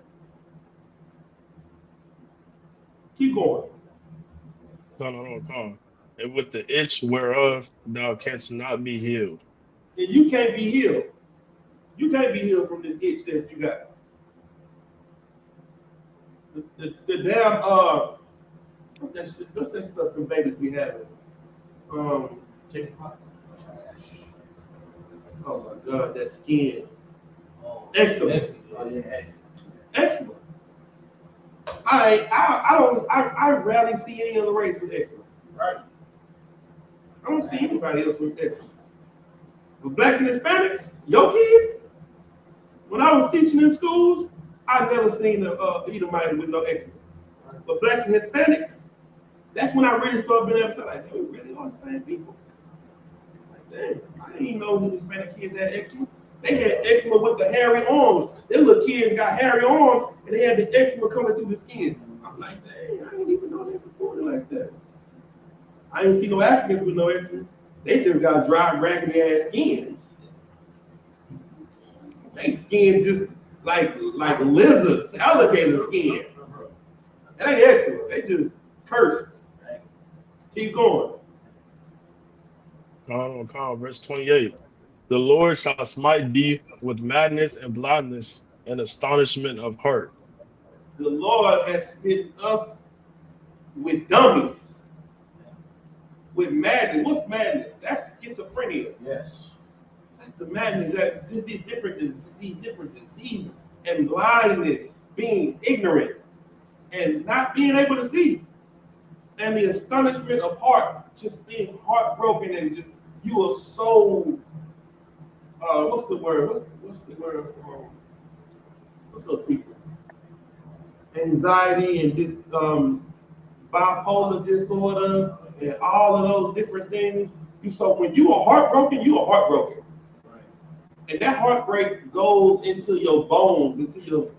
Keep going. No. And with the itch whereof thou canst not be healed. And you can't be healed. You can't be healed from this itch that you got. The damn what's that stuff them babies be having? Chickenpox. Oh my God, that skin. Eczema. Eczema. I rarely see any other race with eczema. Right. I don't see anybody else with eczema. With blacks and Hispanics, your kids. When I was teaching in schools, I never seen a Edomite with no eczema. But blacks and Hispanics, that's when I really started being able to say, like, we really are the same people. Like, damn, I didn't even know the Hispanic kids had eczema. They had eczema with the hairy arms. Them little kids got hairy arms, and they had the eczema coming through the skin. I'm like, dang, I didn't even know they reported like that. I didn't see no Africans with no eczema. They just got dry, raggedy ass skin. They skin just like lizards, alligator skin. That ain't eczema. They just cursed. Keep going. Verse 28. The Lord shall smite thee with madness and blindness and astonishment of heart. The Lord has smitten us with dummies, with madness. What's madness? That's schizophrenia. Yes. That's the madness. That these different diseases and blindness, being ignorant and not being able to see, and the astonishment of heart, just being heartbroken and just you are so. What's the word? What's the word? What's those people? Anxiety and this bipolar disorder and all of those different things. So when you are heartbroken, you are heartbroken. Right. And that heartbreak goes into your bones, into your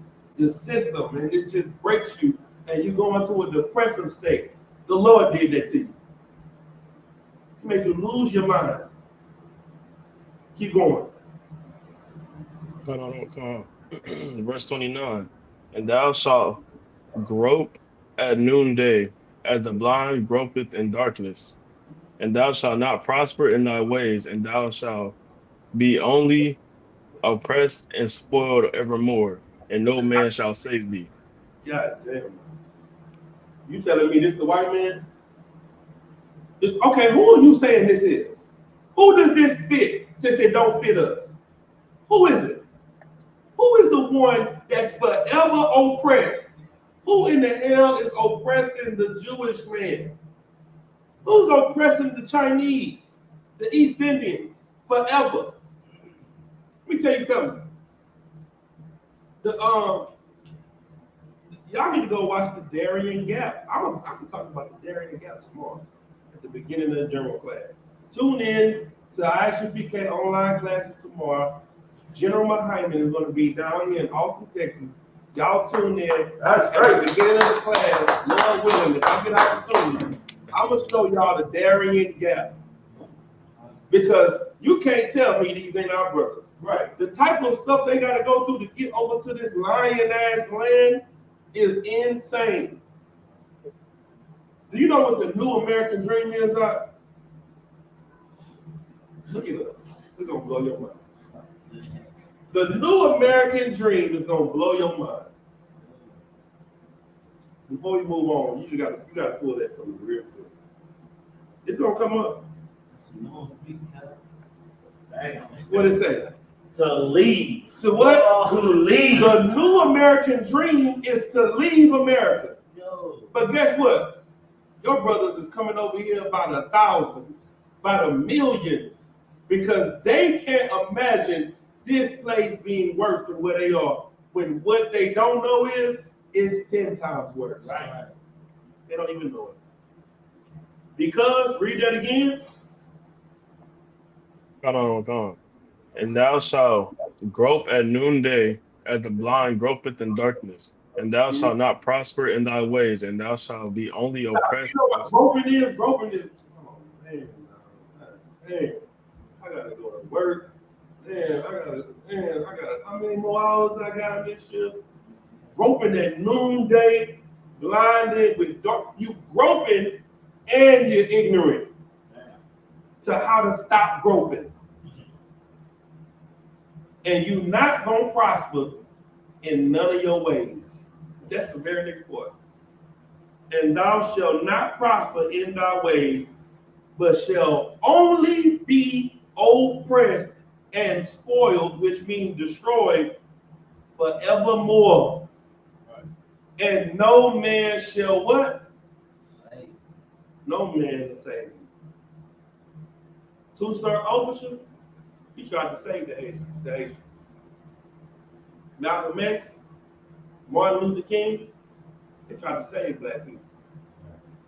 system, and it just breaks you, and you go into a depressive state. The Lord did that to you. He made you lose your mind. Keep going. Come on. Verse 29. And thou shalt grope at noonday, as the blind gropeth in darkness. And thou shalt not prosper in thy ways, and thou shalt be only oppressed and spoiled evermore, and no man shall save thee. God damn. You telling me this the white man? Okay, who are you saying this is? Who does this fit since it don't fit us? Who is it? Who is the one that's forever oppressed? Who in the hell is oppressing the Jewish man? Who's oppressing the Chinese, the East Indians, forever? Let me tell you something. Y'all need to go watch the Darien Gap. I'm talking about the Darien Gap tomorrow at the beginning of the general class. Tune in to Isupk online classes tomorrow. General Hyman is going to be down here in Austin, Texas. Y'all tune in at the beginning of the class. Lord willing, if I get opportunity, I'm going to show y'all the Darien Gap. Because you can't tell me these ain't our brothers. Right. The type of stuff they got to go through to get over to this lion-ass land is insane. Do you know what the new American dream is? Look it up. It's going to blow your mind. The new American dream is going to blow your mind. Before we move on, you gotta pull that from me real quick. It's going to come up. What it say? To leave. To what? To leave. The new American dream is to leave America. Yo. But guess what? Your brothers is coming over here by the thousands, by the millions, because they can't imagine this place being worse than where they are, when what they don't know is 10 times worse. Right. They don't even know it. Because, read that again. Come on. And thou shalt grope at noonday, as the blind gropeth in darkness. And thou shalt not prosper in thy ways, and thou shalt be only oppressed. You know what groping is? Groping is, oh man, I gotta go to work. Man, how many more hours I got on this shift? Groping at noonday, blinded with dark. You groping and you're ignorant to how to stop groping. And you not gonna prosper in none of your ways. That's the very next part. And thou shalt not prosper in thy ways, but shall only be oppressed and spoiled, which means destroyed forevermore. Right. And no man shall what? Save. No man will save you. Two-star officer, he tried to save the Haitians. Malcolm X, Martin Luther King, they tried to save black people.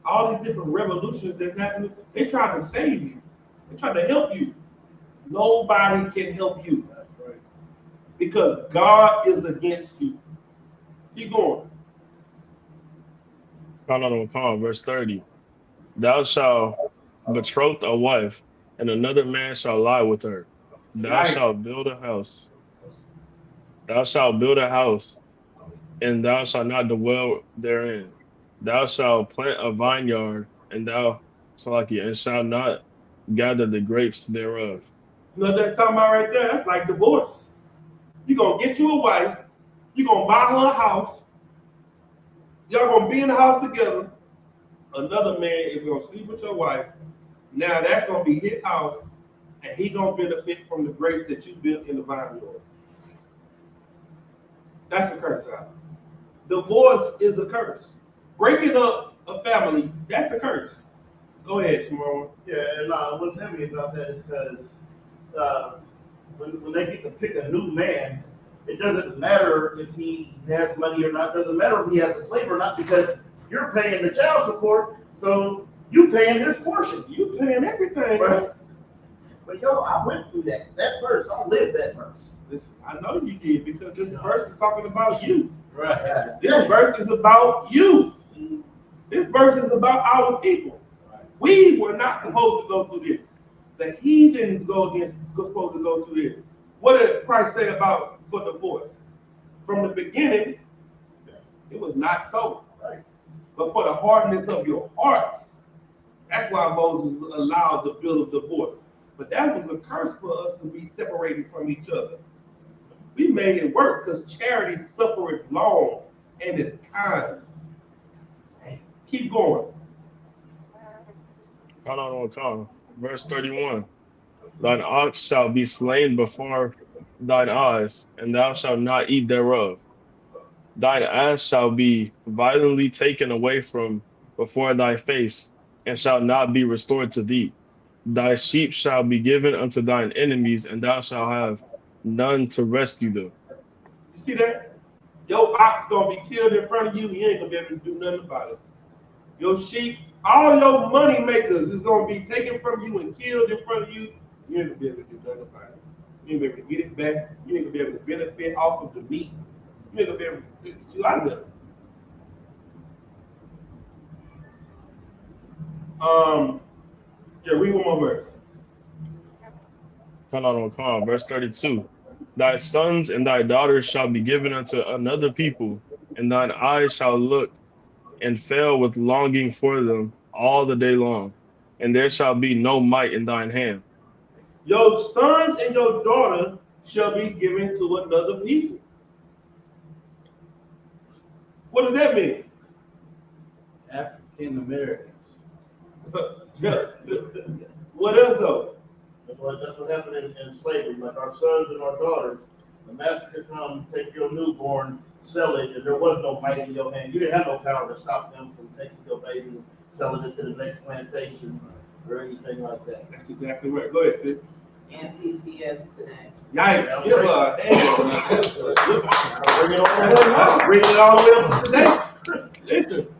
All these different revolutions that's happening, they tried to save you. They tried to help you. Nobody can help you. That's right. Because God is against you. Keep going. Come on, verse 30. Thou shalt betroth a wife, and another man shall lie with her. Thou shalt build a house. Thou shalt build a house, and thou shalt not dwell therein. Thou shalt plant a vineyard, and shalt not gather the grapes thereof. You know what that's talking about right there? That's like divorce. You're going to get you a wife. You're going to buy her a house. Y'all going to be in the house together. Another man is going to sleep with your wife. Now that's going to be his house. and he gonna benefit from the grapes that you built in the vineyard. That's a curse out. Divorce is a curse. Breaking up a family, that's a curse. Go ahead, Simone. Yeah, and what's heavy about that is because when they get to pick a new man, it doesn't matter if he has money or not. Doesn't matter if he has a slave or not, because you're paying the child support, so you paying his portion. You paying everything. Right? But yo, I went through that verse. I lived that verse. Listen, I know you did, because this verse is talking about you. Right. This verse is about you. This verse is about our people. We were not supposed to go through this. The heathens supposed to go through this. What did Christ say about for divorce? From the beginning, it was not so. Right. But for the hardness of your hearts, that's why Moses allowed the bill of divorce. But that was a curse for us to be separated from each other. We made it work because charity suffereth long and is kind. Hey, keep going. Verse 31. Thine ox shall be slain before thine eyes, and thou shalt not eat thereof. Thine ass shall be violently taken away from before thy face, and shall not be restored to thee. Thy sheep shall be given unto thine enemies, and thou shalt have none to rescue them. You see that? Your ox gonna be killed in front of you. You ain't gonna be able to do nothing about it. Your sheep, all your money makers is gonna be taken from you and killed in front of you. You ain't gonna be able to do nothing about it. You ain't gonna be able to get it back. You ain't gonna be able to benefit off of the meat. You ain't gonna be able to. You out of there. Yeah, read one more verse. Verse 32. Thy sons and thy daughters shall be given unto another people, and thine eyes shall look and fail with longing for them all the day long, and there shall be no might in thine hand. Your sons and your daughters shall be given to another people. What does that mean? African Americans. What else though? That's what happened in slavery. Like our sons and our daughters, the master could come, take your newborn, sell it, and there was no might in your hand. You didn't have no power to stop them from taking your baby and selling it to the next plantation or anything like that. That's exactly right. Go ahead, sis. And CPS today. Yikes! Give her a hand. Bring it all the way up to today. Listen,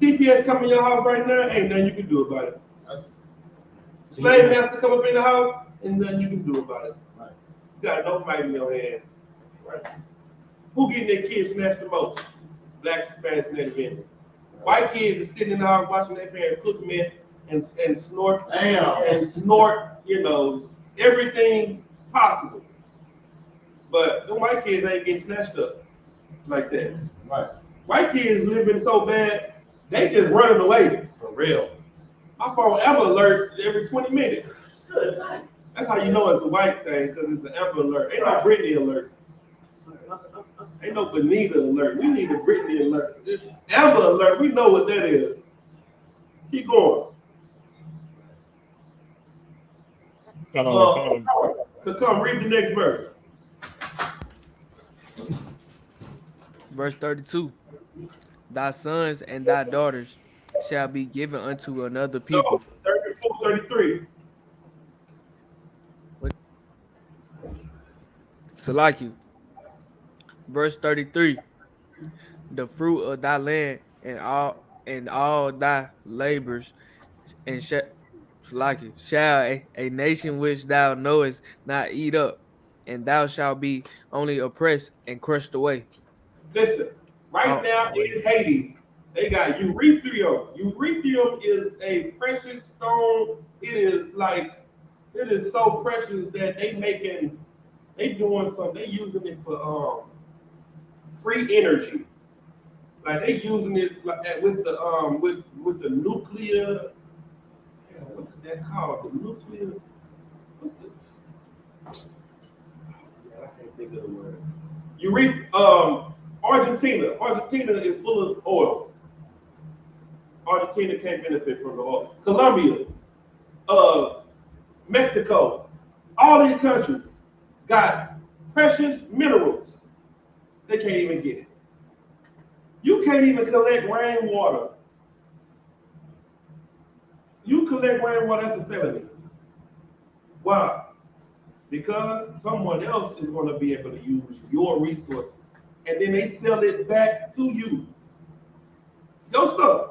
CPS come in your house right now, ain't nothing you can do about it. Slave master come up in the house, and nothing you can do about it. Right. You got no might in your hand. Right. Who getting their kids snatched the most? Blacks, Hispanics, Native Indians. White kids are sitting in the house watching their parents cook men and snort and snort, you know, everything possible. But the white kids ain't getting snatched up like that. Right. White kids living so bad, they just running away. For real. My phone Amber alert every 20 minutes. That's how you know it's a white thing, because it's an Amber alert. Ain't no Brittany alert. Ain't no Benita alert. We need a Brittany alert. Amber alert, we know what that is. Keep going. Come read the next verse. Verse 32. Thy sons and thy daughters shall be given unto another people. No, 34, 33. Salakia. Verse 33. The fruit of thy land and all thy labors and shall a nation which thou knowest not eat up, and thou shalt be only oppressed and crushed away. Listen, right now in Haiti, they got urethrium. Urethrium is a precious stone. It is so precious that they using it for free energy. Like they using it like with the nuclear. What is that called? The nuclear. I can't think of the word. Argentina. Argentina is full of oil. Argentina can't benefit from the oil. Colombia. Mexico, all these countries got precious minerals. They can't even get it. You can't even collect rainwater. You collect rainwater, that's a felony. Why? Because someone else is going to be able to use your resources. And then they sell it back to you. Your stuff.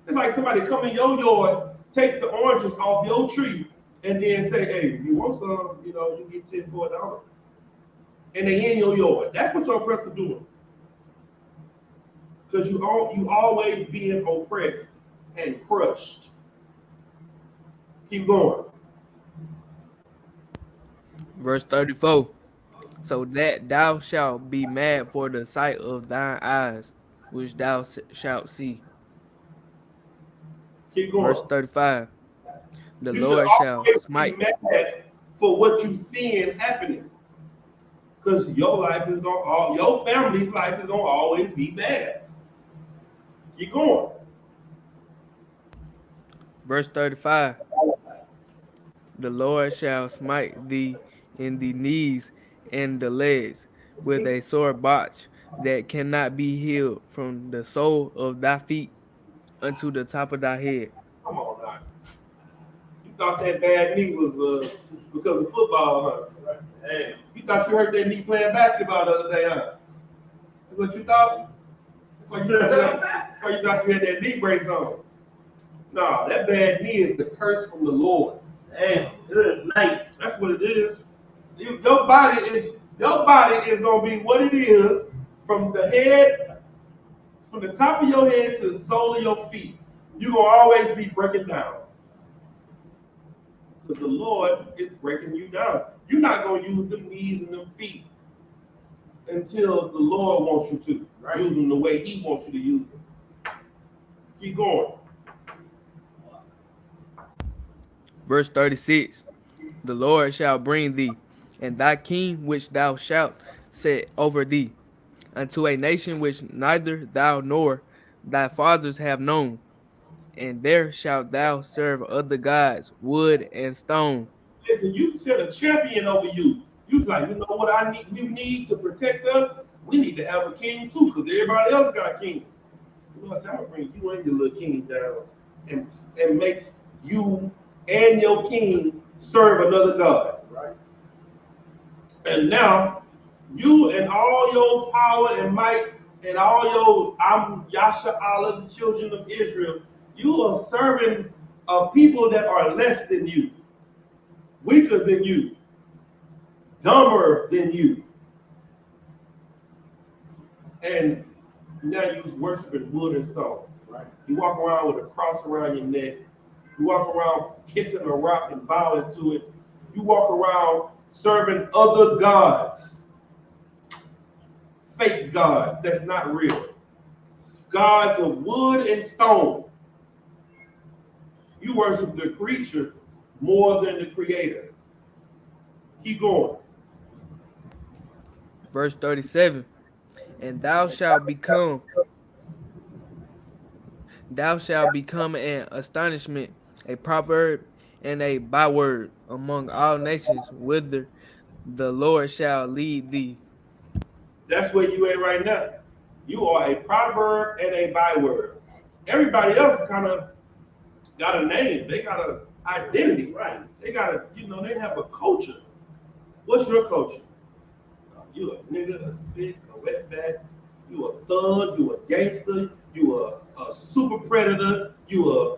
It's like somebody come in your yard, take the oranges off your tree, and then say, hey, you want some, you get 10 for $1. And they in your yard. That's what your oppressor doing. Because you always being oppressed and crushed. Keep going. Verse 34. So that thou shalt be mad for the sight of thine eyes, which thou shalt see. Keep going. Verse 35. The You Lord should shall always smite. be mad for what you seeing happening. Because your family's life is gonna always be bad. Keep going. Verse 35. The Lord shall smite thee in the knees and the legs with a sore botch that cannot be healed from the sole of thy feet unto the top of thy head. Come on now. You thought that bad knee was because of football, huh? Hey, you thought you hurt that knee playing basketball the other day, huh? That's what you thought? That's why you thought you had that knee brace on. No, that bad knee is the curse from the Lord. Damn, good night. That's what it is. Your body is gonna be what it is from the top of your head to the sole of your feet. You're gonna always be breaking down. Because the Lord is breaking you down. You're not gonna use them knees and them feet until the Lord wants you to. Right. Use them the way He wants you to use them. Keep going. Verse 36. The Lord shall bring thee and thy king which thou shalt set over thee unto a nation which neither thou nor thy fathers have known, and there shalt thou serve other gods, wood and stone. Listen, you set a champion over you. You like, you know what we need to protect us? We need to have a king too, because everybody else got a king. You know what I'm saying? I'm gonna bring you and your little king down and make you and your king serve another god. Right. And now you and all your power and might and all your Yasha Allah, the children of Israel, you are serving people that are less than you, weaker than you, dumber than you. And now you're worshiping wood and stone. Right. You walk around with a cross around your neck. You walk around kissing a rock and bowing to it. You walk around serving other gods. Fake gods that's not real. Gods of wood and stone. You worship the creature more than the creator. Keep going. Verse 37. And thou shalt become an astonishment, a proverb, and a byword among all nations, whither the Lord shall lead thee. That's where you at right now. You are a proverb and a byword. Everybody else kind of got a name. They got an identity, right? They got they have a culture. What's your culture? You a nigga, a spit, a wetback. You a thug. You a gangster. You a super predator. You a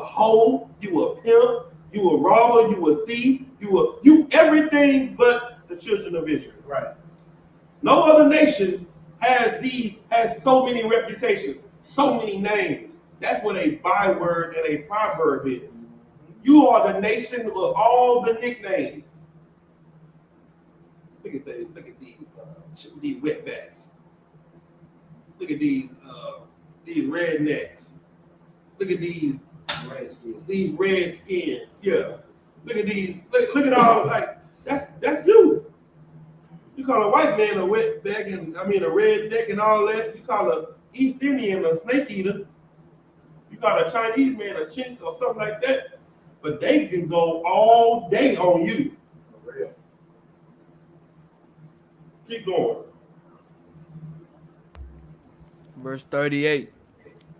hoe. You a pimp. You a robber. You a thief. You everything but the children of Israel. Right. No other nation has so many reputations, so many names. That's what a byword and a proverb is. You are the nation of all the nicknames. Look at these wetbacks. Look at these rednecks. Look at these red skins. Yeah. Look at these. Look at all that's you. You call a white man a wetback a redneck and all that. You call a East Indian a snake eater. You call a Chinese man a chink or something like that. but they can go all day on you. For real. Keep going. Verse 38.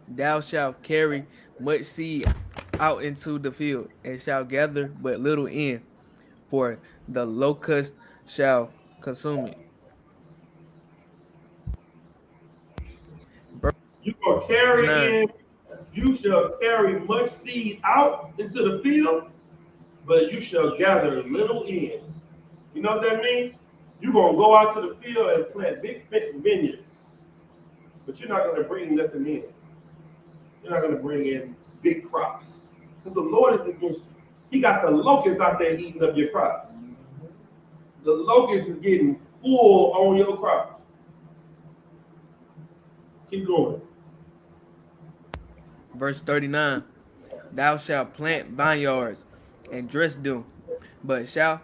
Thou shalt carry much seed out into the field, and shalt gather but little in, for the locust shall consume it. Verse You gonna carry 9. in, you shall carry much seed out into the field, but you shall gather little in. You know what that means? You're gonna go out to the field and plant big vineyards, but you're not gonna bring nothing in. You're not gonna bring in big crops. Because the Lord is against you. He got the locusts out there eating up your crops. The locust is getting full on your crops. Keep going. Verse 39. Thou shalt plant vineyards and dress them, but shalt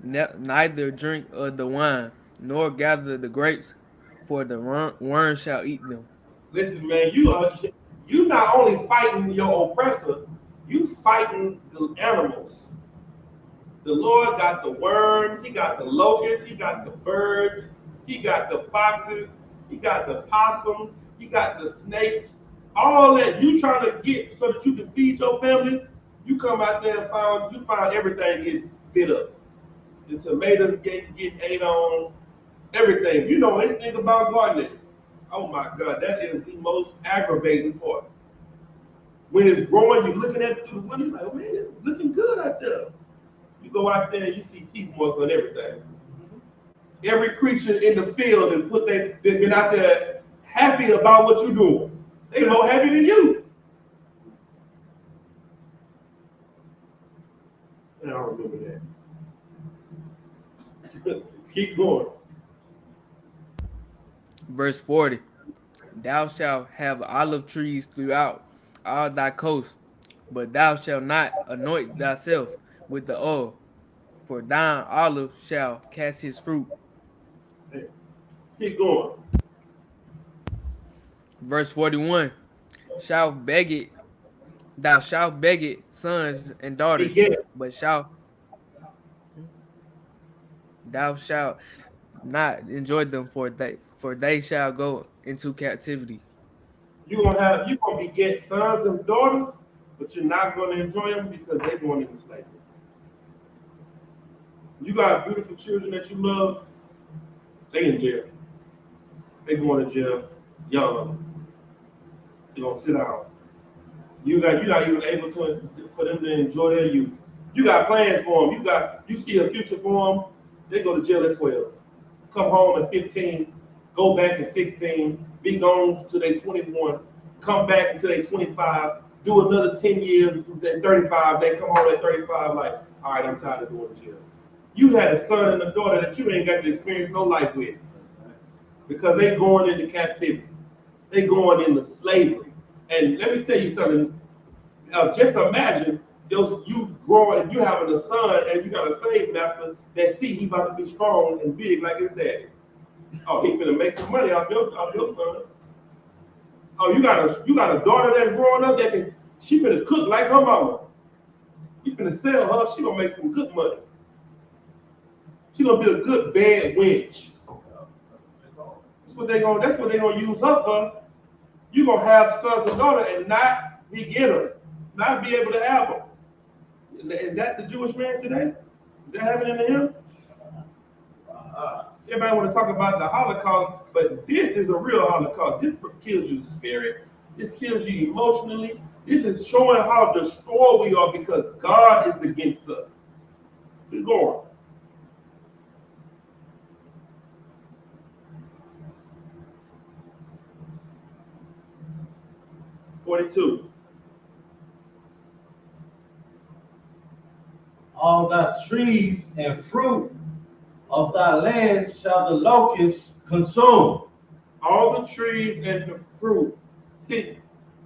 neither drink of the wine, nor gather the grapes, for the worm shall eat them. Listen, man, you not only fighting your oppressor, you fighting the animals. The Lord got the worms, he got the locusts, he got the birds, he got the foxes, he got the possums, he got the snakes. All that you trying to get so that you can feed your family, you come out there and find everything get bit up. The tomatoes get ate on, everything. You know anything about gardening? Oh my God, that is the most aggravating part. When it's growing, you're looking at it through the window, you're like, man, it's looking good out there. You go out there, you see teeth marks on everything. Every creature in the field and they've been out there happy about what you're doing. They more happy than you. And I don't remember that. Keep going. Verse 40. Thou shalt have olive trees throughout all thy coast, but thou shalt not anoint thyself with the oil, for thine olive shall cast his fruit. Keep going. Verse 41. Thou shalt beget sons and daughters, but thou shalt not enjoy them, for they shall go into captivity. You're gonna beget sons and daughters, but you're not gonna enjoy them because they're going into slavery. You got beautiful children that you love, they in jail. They going to jail young. They're gonna sit down. You're not even able for them to enjoy their youth. You got plans for them. You see a future for them. They go to jail at 12. Come home at 15, go back at 16, be gone till they 21, come back until they 25, do another 10 years at 35, they come home at 35 like, all right, I'm tired of going to jail. You had a son and a daughter that you ain't got to experience no life with because they going into captivity. They going into slavery. And let me tell you something, just imagine you growing and you having a son and you got a slave master that see he about to be strong and big like his daddy. Oh, he finna make some money off your son. Oh, you got a daughter that's growing up she finna cook like her mama. You finna sell her, she gonna make some good money. She gonna be a good bad wench. That's what they gonna use her for. You gonna have sons and daughters and not beget them, not be able to have them. Is that the Jewish man today? Is that happening to him? Everybody want to talk about the Holocaust, but this is a real Holocaust. This kills your spirit. This kills you emotionally. This is showing how destroyed we are because God is against us. Keep going. $42. All thy trees and fruit of thy land shall the locusts consume. All the trees and the fruit. See,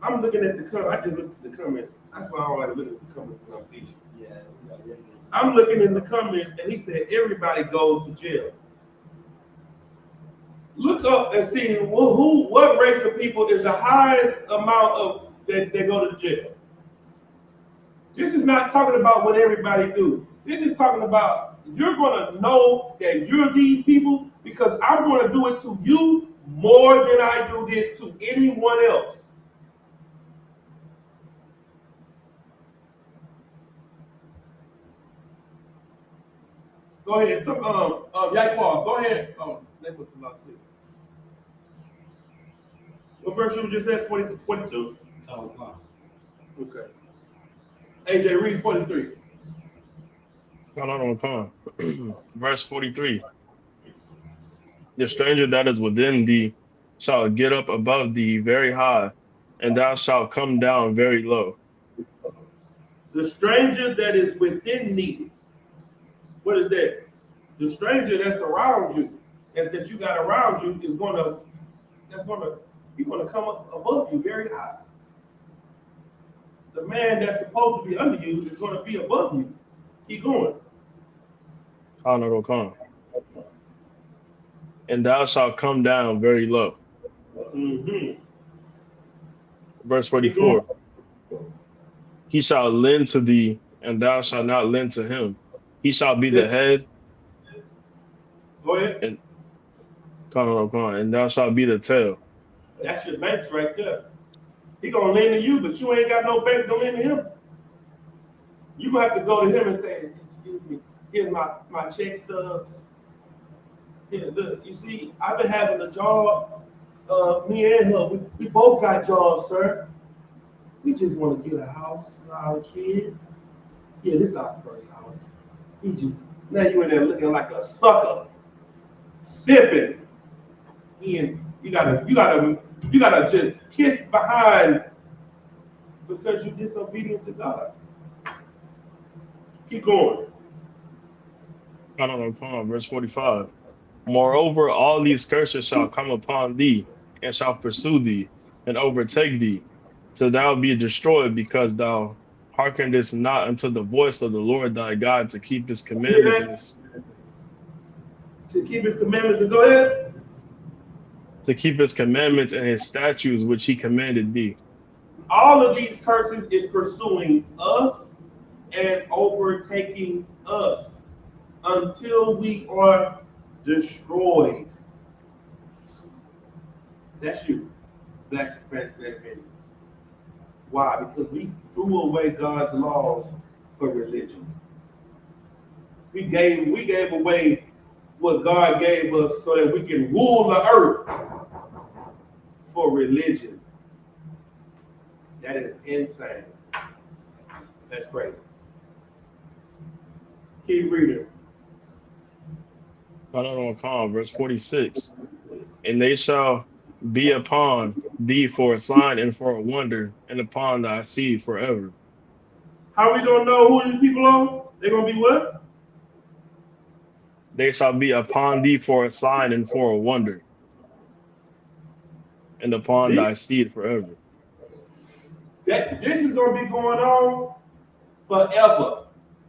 I'm looking at the comments. I just looked at the comments. That's why I don't like to look at the comments when I'm teaching. I'm looking in the comments, and he said everybody goes to jail. Look up and see what race of people is the highest amount of that they go to jail. This is not talking about what everybody do. This is talking about you're going to know that you're these people because I'm going to do it to you more than I do this to anyone else. Go ahead. Some Yakwa, go ahead. Let me look. What verse you just said? 42? Oh, Okay. AJ, read 43. Verse 43. The stranger that is within thee shall get up above thee very high, and thou shalt come down very low. The stranger that is within thee. What is that? The stranger that's around you, that you got around you, is you're gonna come up above you very high. The man that's supposed to be under you is gonna be above you. Keep going. And thou shalt come down very low. Mm-hmm. Verse 44. He shall lend to thee, and thou shalt not lend to him. He shall be the head. Go ahead. And thou shalt be the tail. That's your banks right there. He gonna lend to you, but you ain't got no bank to lend to him. You gonna have to go to him and say, "Excuse me, here's my check stubs. Here, look, you see, I've been having a job. Me and her, we both got jobs, sir. We just want to get a house for our kids. Yeah, this is our first house. Now you in there looking like a sucker, sipping. And you gotta just kiss behind because you're disobedient to God. Keep going. Verse 45. Moreover, all these curses shall come upon thee, and shall pursue thee, and overtake thee, till thou be destroyed, because thou hearkenest not unto the voice of the Lord thy God to keep his commandments and to keep his commandments, and go ahead. To keep his commandments and his statutes which he commanded thee. All of these curses is pursuing us and overtaking us until we are destroyed. That's you, Black, Hispanic, Native. Why? Because we threw away God's laws for religion. We gave away what God gave us so that we can rule the earth for religion. That is insane. That's crazy. Keep reading. Verse 46. And they shall be upon thee for a sign and for a wonder, and upon thy seed forever. How are we gonna know who these people are? They're gonna be what? They shall be upon thee for a sign and for a wonder, and upon thy seed forever. This is gonna be going on forever.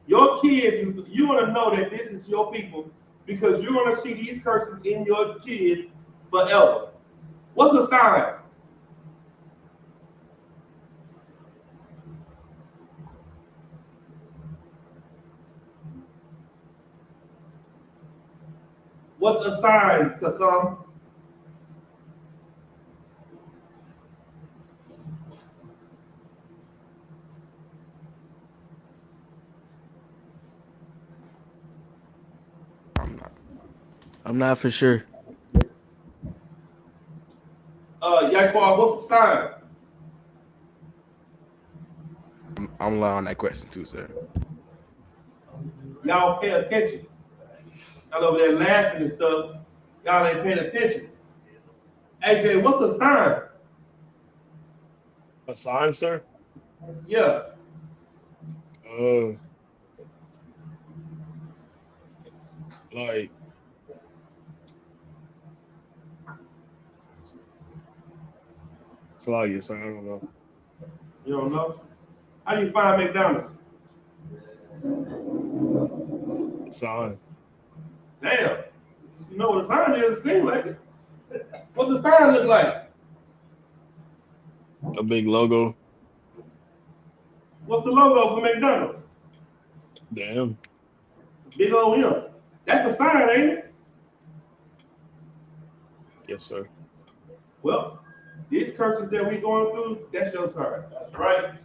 Your kids, you wanna know that this is your people because you're gonna see these curses in your kids forever. What's a sign? What's a sign, Kakam? I'm not for sure. Yakbar, what's a sign? I'm low on that question too, sir. Y'all pay attention. Y'all over there laughing and stuff. Y'all ain't paying attention. AJ, what's a sign? A sign, sir? Yeah. Like Flyers, so I don't know. You don't know? How you find McDonald's? Sign. Damn. You know what a sign is? It seems like it. What the sign look like? A big logo. What's the logo for McDonald's? Damn. Big old M. That's a sign, ain't it? Yes, sir. Well, these curses that we going through, that's your sign. That's right.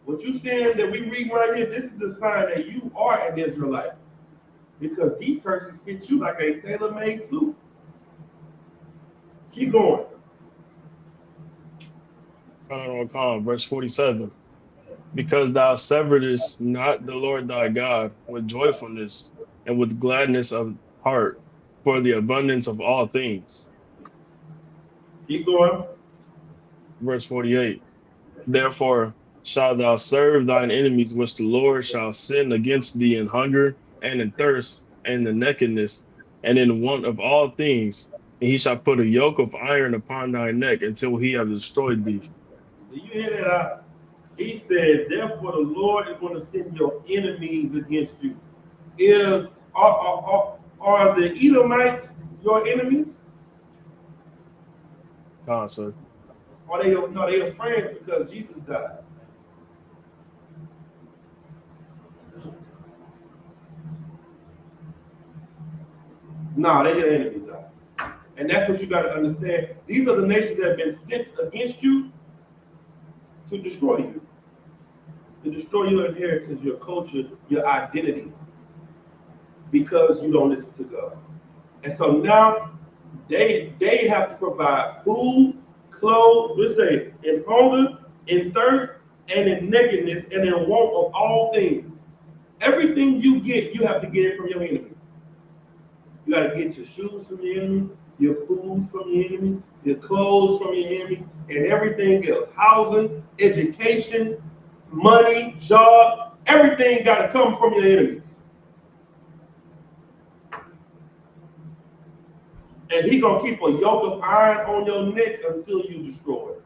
What you saying that we read right here, this is the sign that you are an Israelite. Because these curses fit you like a tailor-made suit. Keep going. Verse 47. Because thou severedest not the Lord thy God with joyfulness and with gladness of heart for the abundance of all things. Keep going. Verse 48. Therefore shalt thou serve thine enemies, which the Lord shall send against thee in hunger and in thirst and in nakedness and in want of all things. And he shall put a yoke of iron upon thy neck until he have destroyed thee. Do you hear that? He said, therefore the Lord is going to send your enemies against you. Are the Edomites your enemies? God, sir. Or they your friends because Jesus died? No, they're your enemies. And that's what you got to understand. These are the nations that have been sent against you to destroy you. To destroy your inheritance, your culture, your identity. Because you don't listen to God. And so now they have to provide food, clothes, let's say, in hunger, in thirst, and in nakedness, and in want of all things. Everything you get, you have to get it from your enemies. You got to get your shoes from your enemies, your food from your enemies, your clothes from your enemies, and everything else. Housing, education, money, job, everything got to come from your enemies. And he's going to keep a yoke of iron on your neck until you destroy it.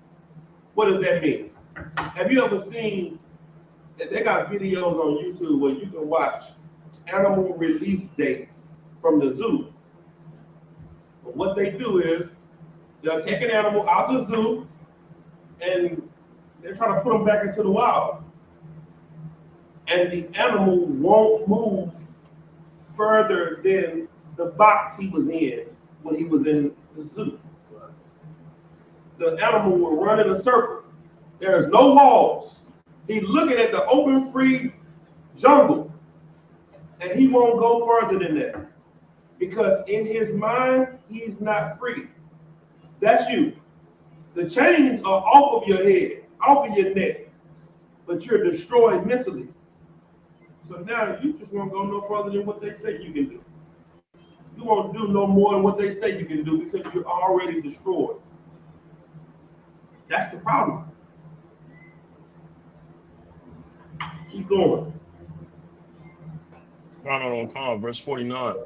What does that mean? Have you ever seen, they got videos on YouTube where you can watch animal release dates from the zoo. But what they do is they'll take an animal out the zoo and they're trying to put them back into the wild. And the animal won't move further than the box he was in when he was in the zoo. The animal will run in a circle. There's no walls. He's looking at the open, free jungle, and he won't go further than that. Because in his mind, he's not free. That's you. The chains are off of your head, off of your neck, but you're destroyed mentally. So now you just won't go no further than what they say you can do. You won't do no more than what they say you can do because you're already destroyed. That's the problem. Keep going. Verse 49.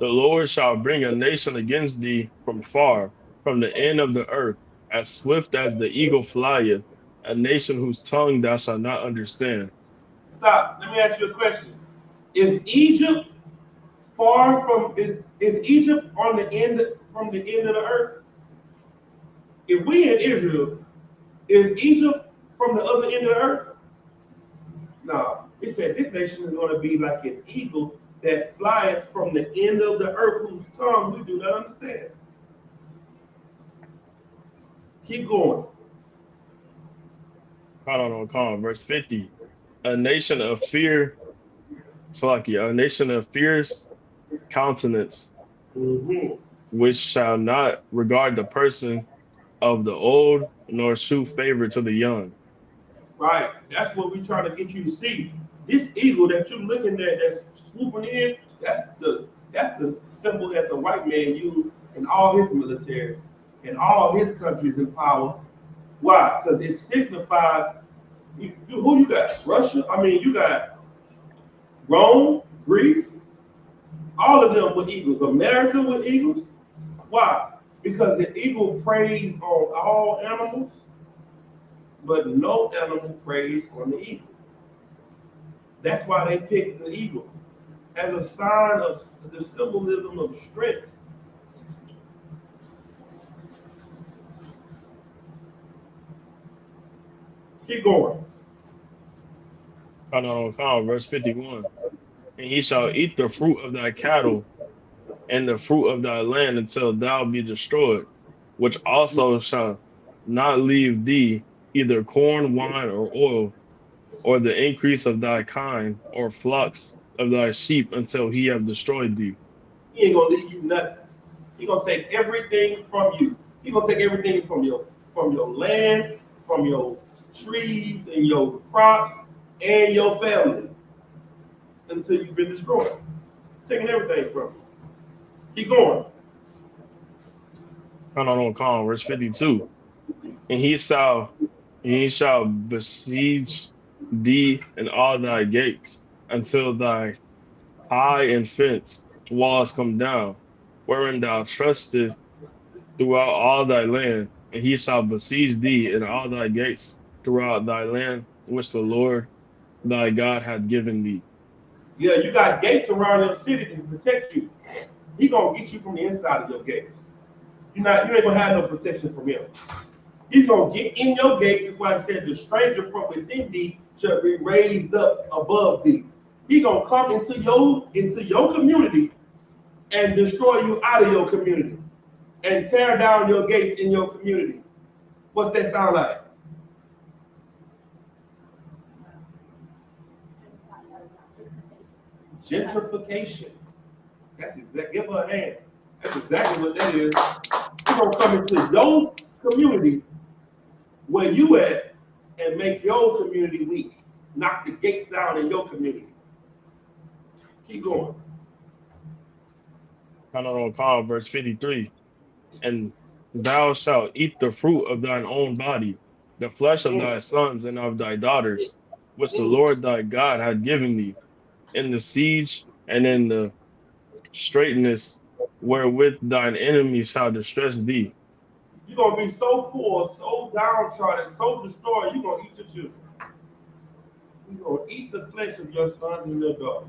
The Lord shall bring a nation against thee from far, from the end of the earth, as swift as the eagle flieth, a nation whose tongue thou shalt not understand. Stop. Let me ask you a question. Is Egypt far from is Egypt on the end from the end of the earth? If we in Israel, is Egypt from the other end of the earth? No. It said this nation is going to be like an eagle that flieth from the end of the earth, whose tongue we do not understand. Keep going. Verse 50. A nation of fear, a nation of fierce countenance, which shall not regard the person of the old, nor shew favor to the young. Right. That's what we're trying to get you to see. This eagle that you're looking at that's swooping in, that's the symbol that the white man used in all his militaries, in all his countries in power. Why? Because it signifies who you got? Russia? I mean, you got Rome, Greece, all of them with eagles. America with eagles. Why? Because the eagle preys on all animals, but no animal preys on the eagle. That's why they picked the eagle as a sign of the symbolism of strength. Keep going. Verse 51. And he shall eat the fruit of thy cattle and the fruit of thy land until thou be destroyed, which also shall not leave thee either corn, wine, or oil, or the increase of thy kind, or flocks of thy sheep until he have destroyed thee. He ain't gonna leave you nothing. He gonna take everything from you. He gonna take everything from your land, from your trees and your crops and your family until you've been destroyed. Taking everything from you. Keep going. Verse 52. And he shall besiege thee in all thy gates until thy high and fenced walls come down, wherein thou trustest throughout all thy land, and he shall besiege thee in all thy gates throughout thy land, which the Lord thy God hath given thee. Yeah, you got gates around your city to protect you. He gonna get you from the inside of your gates. You ain't gonna have no protection from him. He's gonna get in your gates. That's why it said the stranger from within thee shall be raised up above thee. He's gonna come into your community and destroy you out of your community and tear down your gates in your community. What's that sound like? Gentrification. That's exactly, give her a hand. That's exactly what that is. He's gonna come into your community where you at and make your community weak. Knock the gates down in your community. Keep going. Verse 53. And thou shalt eat the fruit of thine own body, the flesh of thy sons and of thy daughters, which the Lord thy God hath given thee, in the siege and in the straitness wherewith thine enemies shall distress thee. You're gonna be so poor, so downtrodden, so destroyed, you're gonna eat your children. You're gonna eat the flesh of your sons and your daughters.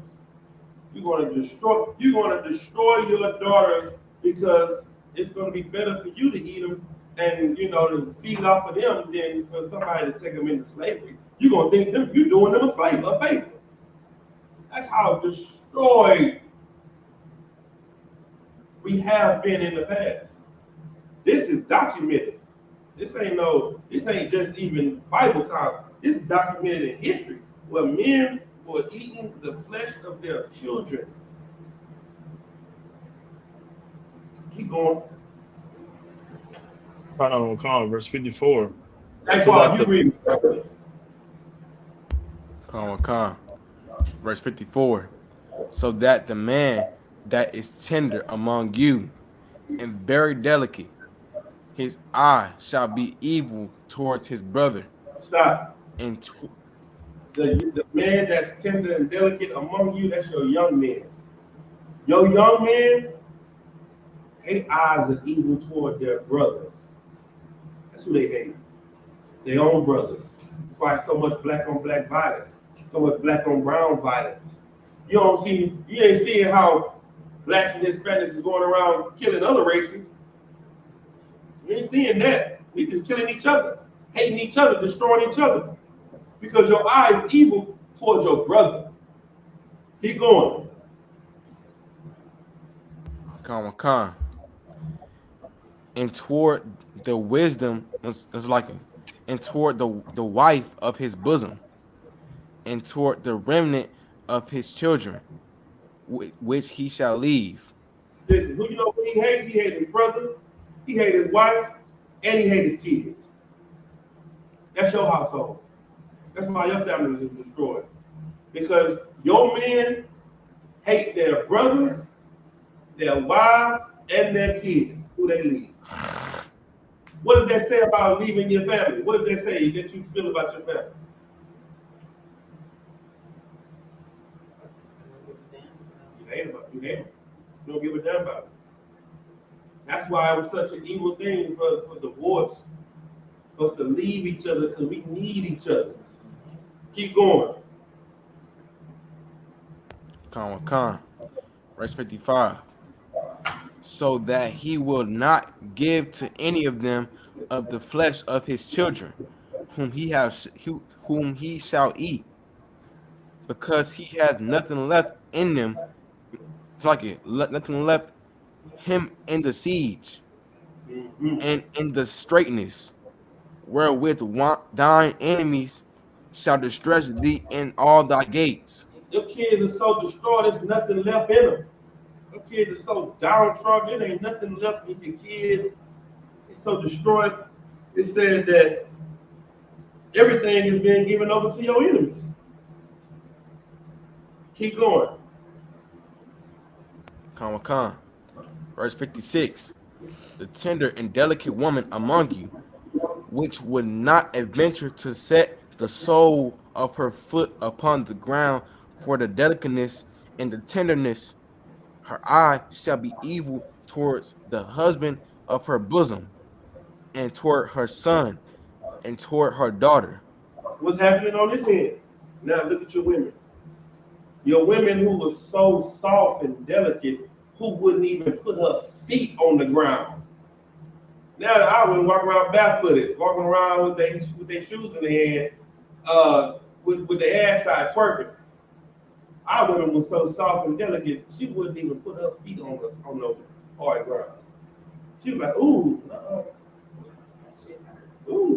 You're gonna destroy your daughters because it's gonna be better for you to eat them and to feed off of them than for somebody to take them into slavery. You're gonna think you're doing them a favor. That's how destroyed we have been in the past. This is documented. This ain't just even Bible time. This is documented in history where men were eating the flesh of their children. Keep going. Verse 54. Hey, So Paul, you read. Verse 54. So that the man that is tender among you and very delicate, his eye shall be evil towards his brother. Stop. And The man that's tender and delicate among you, that's your young man. Your young men, their eyes are evil toward their brothers. That's who they hate. Their own brothers. That's why so much black on black violence, so much black on brown violence. You ain't seeing how blacks and Hispanics is going around killing other races. You ain't seeing that. We just killing each other, hating each other, destroying each other. Because your eye is evil towards your brother. Keep going. And toward the wisdom, and toward the wife of his bosom, and toward the remnant of his children, which he shall leave. Listen, who you know what he hate? He hate his brother, he hate his wife, and he hate his kids. That's your household. That's why your family is destroyed. Because your men hate their brothers, their wives, and their kids, who they leave. What does that say about leaving your family? What does that say that you feel about your family? You hate them. You don't give a damn about it. That's why it was such an evil thing for divorce. For us to leave each other because we need each other. Keep going. Verse 55. So that he will not give to any of them of the flesh of his children, whom he shall eat. because he has nothing left in them. It's like it, nothing left him in the siege and in the straightness, wherewith thine enemies shall distress thee in all thy gates. Your kids are so destroyed, there's nothing left in them. Your kids are so downtrodden, there ain't nothing left in your kids. It's so destroyed. It said that everything is being given over to your enemies. Keep going. Khan. Verse 56. The tender and delicate woman among you, which would not adventure to set the sole of her foot upon the ground for the delicateness and the tenderness, her eye shall be evil towards the husband of her bosom, and toward her son, and toward her daughter. What's happening on this end? Now look at your women. Your women who were so soft and delicate, who wouldn't even put her feet on the ground. Now I would walk around barefooted, walking around with their shoes in their hand, with their ass side twerking. Our women were so soft and delicate, she wouldn't even put her feet on the hard ground. She was like, ooh,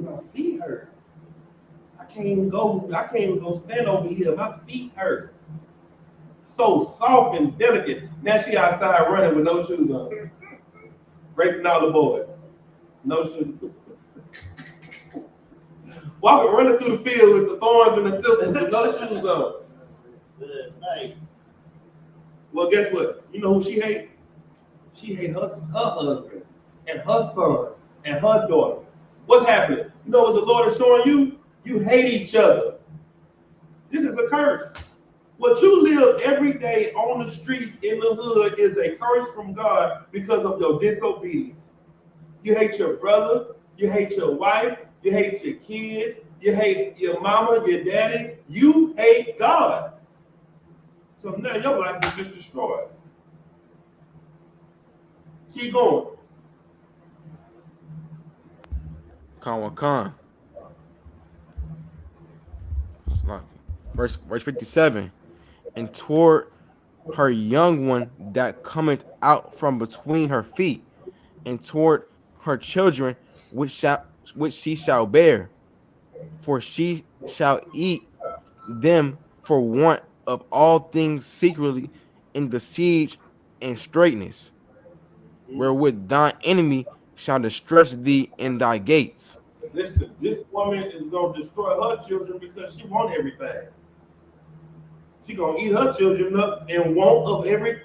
my feet hurt. I can't even go stand over here. My feet hurt. So soft and delicate. Now she outside running with no shoes on. Racing all the boys. No shoes. Running through the field with the thorns and the thistles with no shoes on. Well, guess what? You know who she hate? She hate her husband and her son and her daughter. What's happening? You know what the Lord is showing you? You hate each other. This is a curse. What you live every day on the streets in the hood is a curse from God because of your disobedience. You hate your brother, you hate your wife, you hate your kids, you hate your mama, your daddy. You hate God. So now your life is just destroyed. Keep going. Khan. Verse 57. And toward her young one that cometh out from between her feet, and toward her children which she shall bear, for she shall eat them for want of all things secretly in the siege and straitness, wherewith thine enemy shall distress thee in thy gates. Listen, this woman is going to destroy her children because she wants everything. She's going to eat her children up and want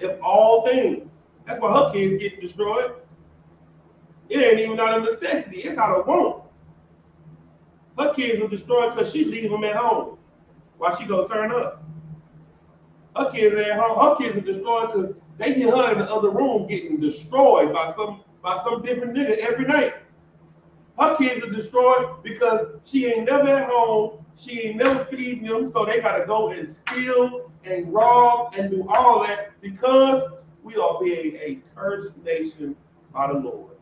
of all things. That's why her kids get destroyed. It ain't even not a necessity. It's out of want. Her kids are destroyed because she leave them at home while she go turn up. Her kids are at home. Her kids are destroyed because they get her in the other room getting destroyed by some different nigga every night. Her kids are destroyed because she ain't never at home. She ain't never feeding them, so they got to go and steal and rob and do all that because we are being a cursed nation by the Lord.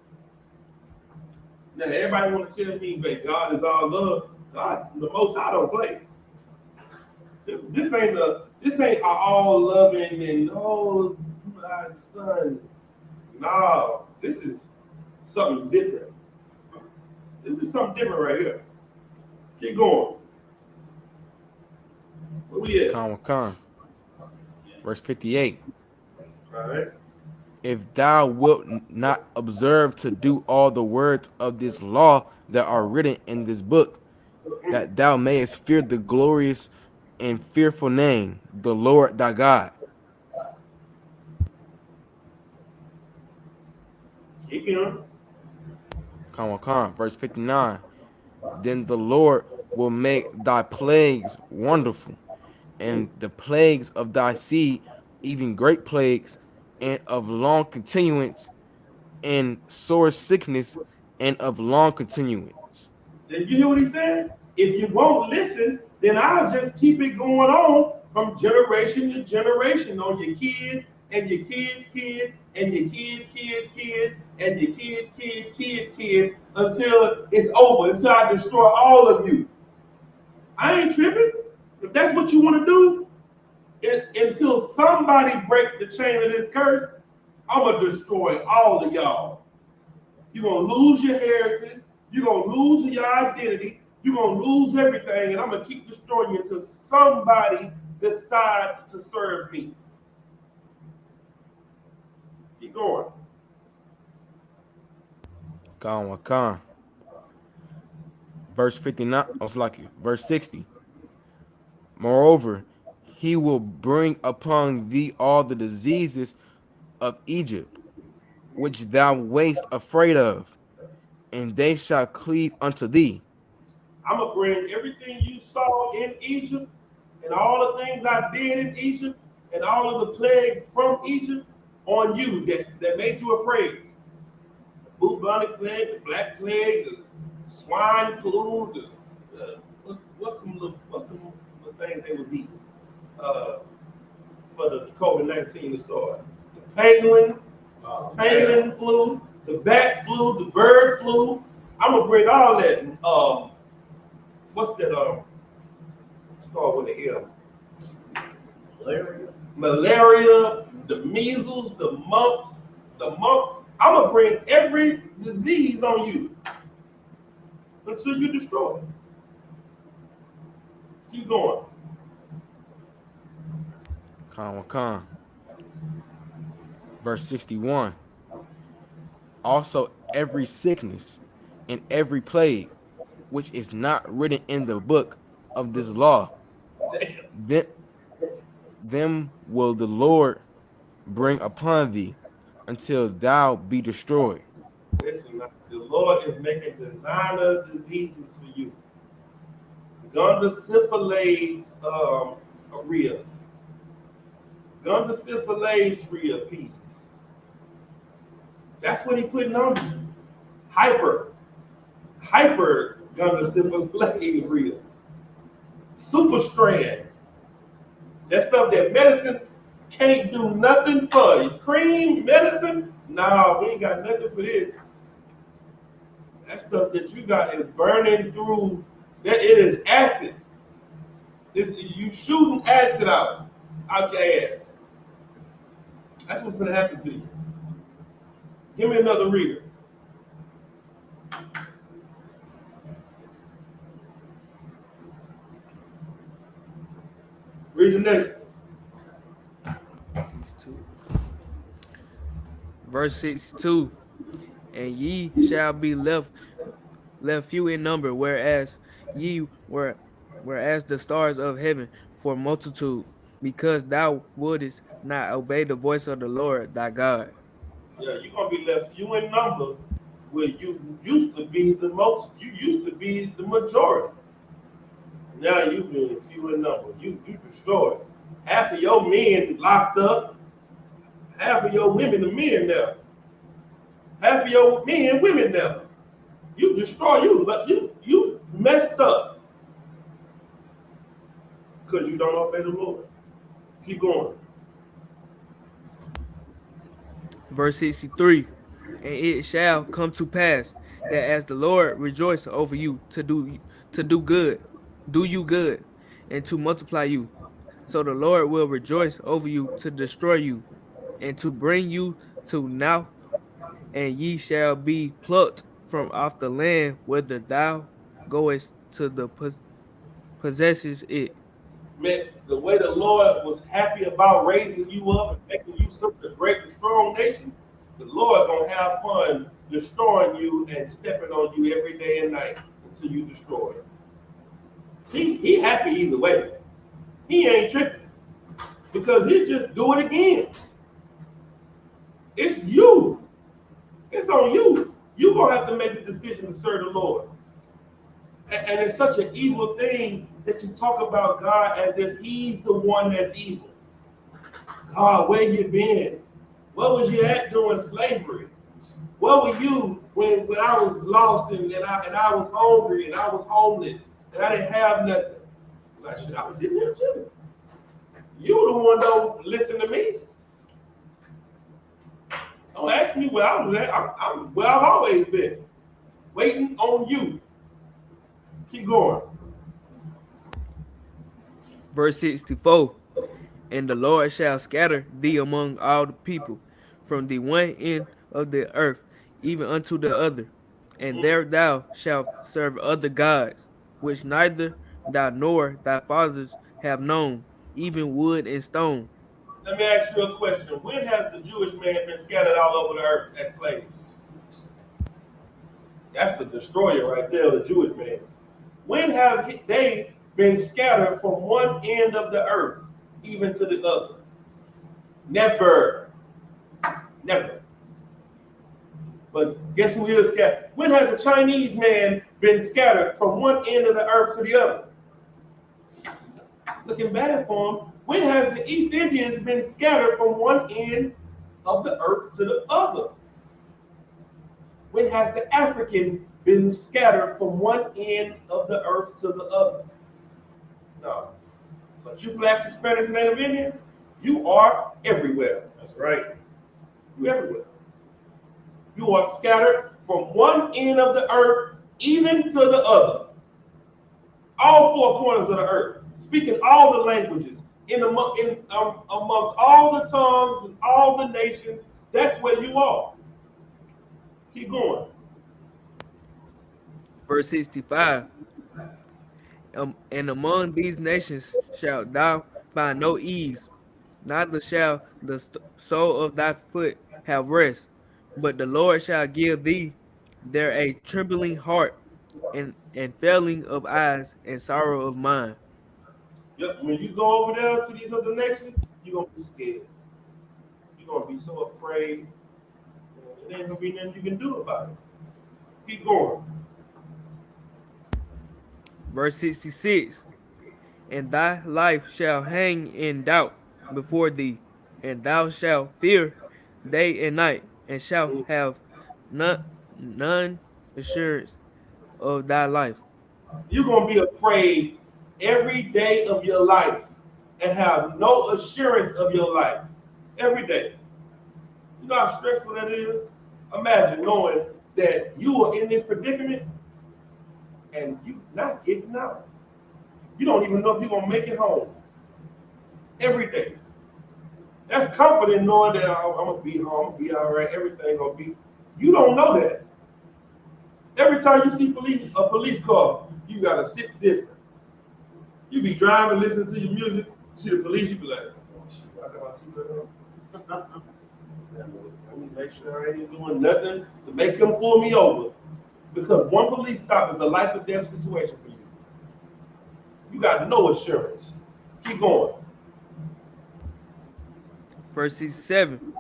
Now, everybody want to tell me that God is all love. God, the Most High don't play. This ain't all loving and oh my son. No, this is something different. This is something different right here. Keep going. Where we at? Khan. Verse 58. All right. If thou wilt not observe to do all the words of this law that are written in this book, that thou mayest fear the glorious and fearful name, the Lord thy God. Keep going. Khan. Verse 59. Then the Lord will make thy plagues wonderful, and the plagues of thy seed, even great plagues, and of long continuance, and sore sickness, and of long continuance. Did you hear what he said? If you won't listen, then I'll just keep it going on from generation to generation on your kids and your kids' kids and your kids' kids' kids and your kids' kids' kids' kids until it's over, until I destroy all of you. I ain't tripping. If that's what you want to do, Until somebody break the chain of this curse, I'm gonna destroy all of y'all. You're gonna lose your heritage, you're gonna lose your identity, you're gonna lose everything, and I'm gonna keep destroying you until somebody decides to serve me. Keep going. Con. Verse 59, verse 60. Moreover, he will bring upon thee all the diseases of Egypt, which thou wast afraid of, and they shall cleave unto thee. I'm gonna bring everything you saw in Egypt and all the things I did in Egypt and all of the plagues from Egypt on you that made you afraid. The bubonic plague, the black plague, the swine flu, what's the little things they was eating for the COVID-19 to start? The pangolin flu, the bat flu, the bird flu. I'm gonna bring all that. What's that? Start with the M. Malaria, the measles, the mumps. I'm gonna bring every disease on you until you destroy it. Keep going. Con. Verse 61. Also every sickness and every plague which is not written in the book of this law, them will the Lord bring upon thee until thou be destroyed. Listen, the Lord is making designer diseases for you. Gundasyphilis urea. Gundasyphilis urea peas. That's what he putting on you. Hyper gundasyphilis urea. Super strand. That stuff that medicine can't do nothing for you. Cream, medicine, no, we ain't got nothing for this. That stuff that you got is burning through, that it is acid. You shooting acid out your ass. That's what's gonna happen to you. Give me another reader. Read the next one. Verse 62. And ye shall be left few in number, whereas the stars of heaven for multitude, because thou wouldest not obey the voice of the Lord thy God. Yeah, you're gonna be left few in number where you used to be the most, you used to be the majority. Now you being few in number. You destroyed. Half of your men locked up, half of your women are men now. Half of your men women now. You destroy you messed up. Because you don't obey the Lord. Keep going. Verse 63. And it shall come to pass that as the Lord rejoice over you to do good, do you good, and to multiply you, so the Lord will rejoice over you to destroy you, and to bring you to now, and ye shall be plucked from off the land whither thou goest to the possesses it. Man, the way the Lord was happy about raising you up and making you such a great and strong nation, the Lord gonna have fun destroying you and stepping on you every day and night until you destroy it. He happy either way. He ain't tripping because he just do it again. It's you. It's on you. You gonna have to make the decision to serve the Lord. And it's such an evil thing that you talk about God as if he's the one that's evil. God, where you been? What was you at during slavery? What were you when I was lost and I was hungry and I was homeless and I didn't have nothing? Like, shit, I was sitting here chilling. You the one don't listen to me. Don't ask me where I was at. I'm where I've always been, waiting on you. Keep going. Verse 64. And the Lord shall scatter thee among all the people, from the one end of the earth even unto the other. And there thou shalt serve other gods, which neither thou nor thy fathers have known, even wood and stone. Let me ask you a question. When has the Jewish man been scattered all over the earth as slaves? That's the destroyer right there, the Jewish man. When have they been scattered from one end of the earth even to the other? Never. Never. But guess who is scattered? When has the Chinese man been scattered from one end of the earth to the other? Looking bad for him. When has the East Indians been scattered from one end of the earth to the other? When has the African been scattered from one end of the earth to the other? No. But you blacks, Hispanics, and Native Indians, you are everywhere. That's right. You're everywhere. You are scattered from one end of the earth even to the other. All four corners of the earth, speaking all the languages, amongst all the tongues and all the nations. That's where you are. Keep going. Verse 65. And among these nations shalt thou find no ease, neither shall the sole of thy foot have rest. But the Lord shall give thee there a trembling heart, and failing of eyes, and sorrow of mind. Yep. When you go over there to these other nations, you're going to be scared. You're going to be so afraid. There ain't going to be nothing you can do about it. Keep going. Verse 66. And thy life shall hang in doubt before thee, and thou shalt fear day and night, and shalt have none assurance of thy life. You're going to be afraid every day of your life and have no assurance of your life every day. You know how stressful that is? Imagine knowing that you are in this predicament and you're not getting out. You don't even know if you're going to make it home every day. That's comforting knowing that I'm going to be home, be all right, everything going to be. You don't know that. Every time you see a police car, you got to sit different. You be driving, listening to your music, you see the police, you be like, oh shit, I got my seatbelt on. Let me make sure I ain't doing nothing to make him pull me over. Because one police stop is a life or death situation for you. You got no assurance. Keep going. Verse 67.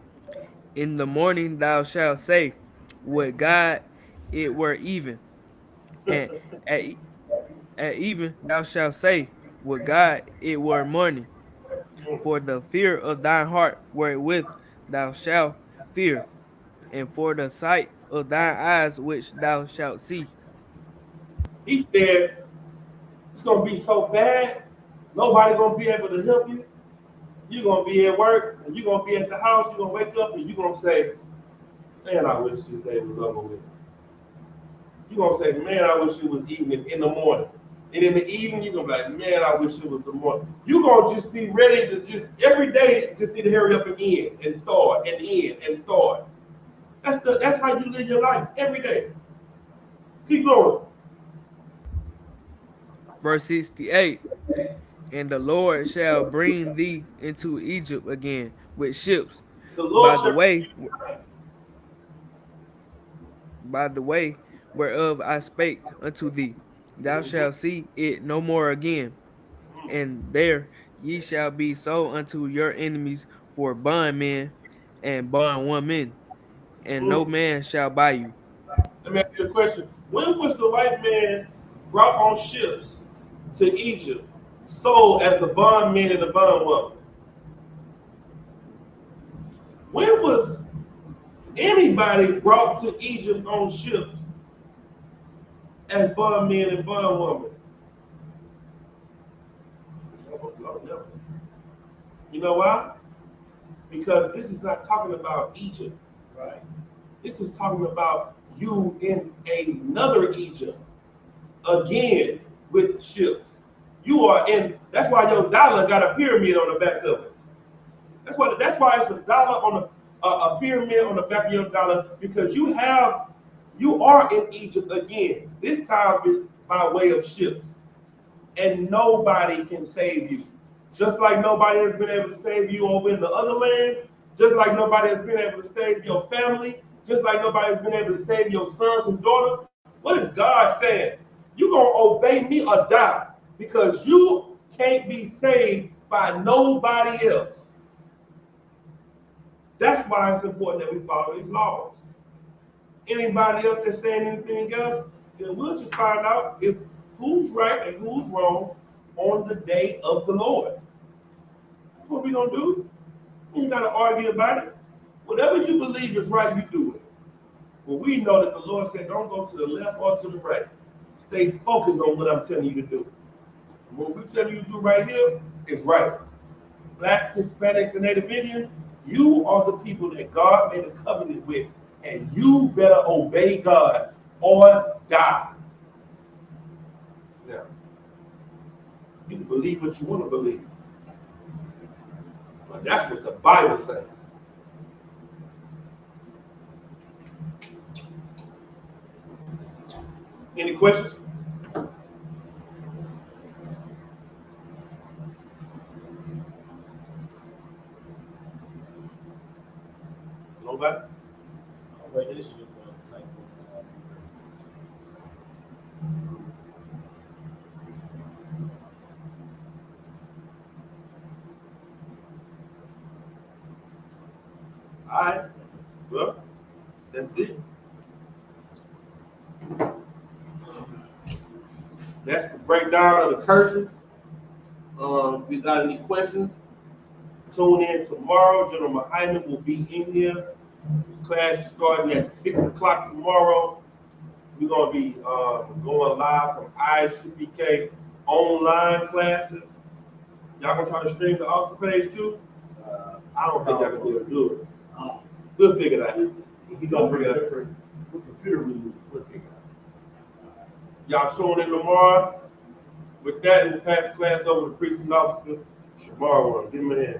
In the morning thou shalt say, would God it were even. And at even thou shalt say, would God it were morning. For the fear of thine heart wherewith thou shalt fear, and for the sight of thine eyes which thou shalt see. He said, it's going to be so bad, nobody going to be able to help you. You're going to be at work, and you're going to be at the house, you're going to wake up, and you're going to say, man, I wish this day was over with. You're going to say, man, I wish it was evening in the morning. And in the evening, you're going to be like, man, I wish it was the morning. You're going to just be ready to just, every day, just need to hurry up and end, and start, and end, and start. That's how you live your life, every day. Keep going. Verse 68. And the Lord shall bring thee into Egypt again with ships The Lord by the way whereof I spake unto thee. Thou shalt see it no more again. And there ye shall be sold unto your enemies for bondmen and bondwomen, and no man shall buy you. Let me ask you a question. When was the white man brought on ships to Egypt, sold as the bondman and the bondwoman? When was anybody brought to Egypt on ships as bondmen and bondwoman? Never. You know why? Because this is not talking about Egypt, right? This is talking about you in another Egypt again with ships. You are in, that's why your dollar got a pyramid on the back of it. That's why it's a dollar on a pyramid on the back of your dollar, because you are in Egypt again. This time is by way of ships, and nobody can save you. Just like nobody has been able to save you over in the other lands, just like nobody has been able to save your family, just like nobody has been able to save your sons and daughters. What is God saying? You're going to obey me or die, because you can't be saved by nobody else. That's why it's important that we follow these laws. Anybody else that's saying anything else, then we'll just find out if who's right and who's wrong on the day of the Lord. That's what we're going to do. You ain't got to argue about it. Whatever you believe is right, you do it. But we know that the Lord said, don't go to the left or to the right. Stay focused on what I'm telling you to do. And what we're telling you to do right here is right. Blacks, Hispanics, and Native Indians, you are the people that God made a covenant with, and you better obey God or die. Now, you can believe what you want to believe, but that's what the Bible says. Any questions? Nobody? Wait, this is just type All right. Well, that's it. That's the breakdown of the curses. If you got any questions, tune in tomorrow. General Hyman will be in here. Class is starting at 6 o'clock tomorrow. We're going to be going live from Isupk online classes. Y'all going to try to stream the Austin page too? I don't think y'all can be able to do it. We'll figure it out. You don't bring a different computer we use. We'll figure it out. Y'all tune in tomorrow. With that, we'll pass the class over to precinct officer Shamar. Give him a hand.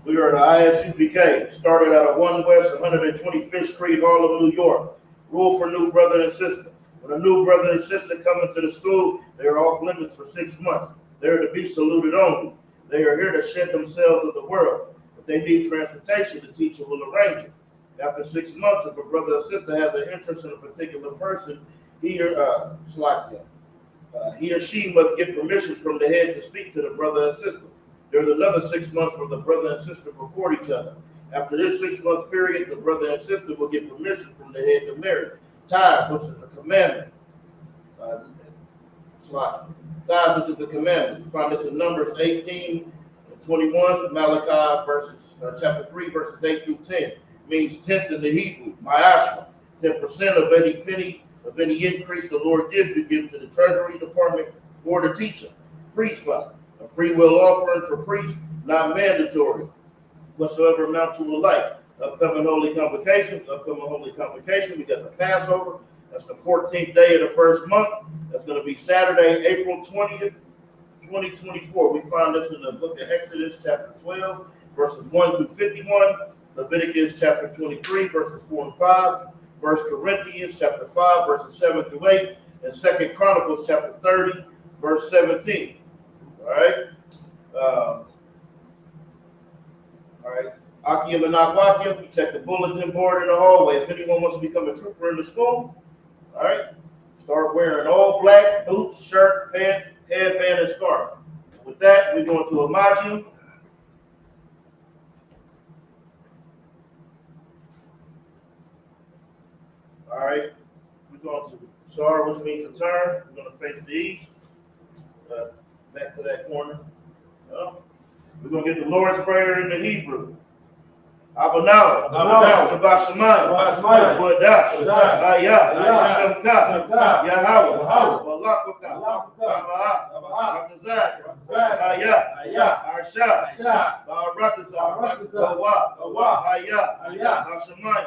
We are at Isupk, started out of 1 West 125th Street, Harlem, New York. Rule for new brother and sister. When a new brother and sister come into the school, they are off limits for 6 months. They are to be saluted only. They are here to shed themselves of the world. If they need transportation, the teacher will arrange it. After 6 months, if a brother or sister has an interest in a particular person, he or she must get permission from the head to speak to the brother and sister. There's another 6 months where the brother and sister report each other. After this 6 month period, the brother and sister will get permission from the head to marry. Tithe, which is a commandment. Tithe, which is a commandment. You find this in Numbers 18 and 21, Malachi chapter 3, verses 8 through 10. Means tenth in the Hebrew, ma'ashra. 10% of any penny, of any increase the Lord gives you, give to the treasury department or the teacher. Priest fund, a free will offering for priests, not mandatory. Whatsoever amount you will like. Upcoming holy convocations, we got the Passover. That's the 14th day of the first month. That's going to be Saturday, April 20th, 2024. We find this in the book of Exodus, chapter 12, verses 1 through 51. Leviticus chapter 23, verses 4 and 5, 1 Corinthians chapter 5, verses 7 through 8, and 2 Chronicles chapter 30, verse 17. All right. Akim and Akwakim, you check the bulletin board in the hallway. If anyone wants to become a trooper in the school, all right, start wearing all black, boots, shirt, pants, headband, and scarf. With that, we're going to Imagine. All right, we're going to Shar, which means return. We're going to face the east, back to that corner. We're going to get the Lord's Prayer in the Hebrew. Abanawa, Kabashaman, Wadash, Ayah, Shamkas, Yahweh, Balakaka, YATAZAQ, Ayah, Arsha, Barakazah, Ayah, Hashemayim,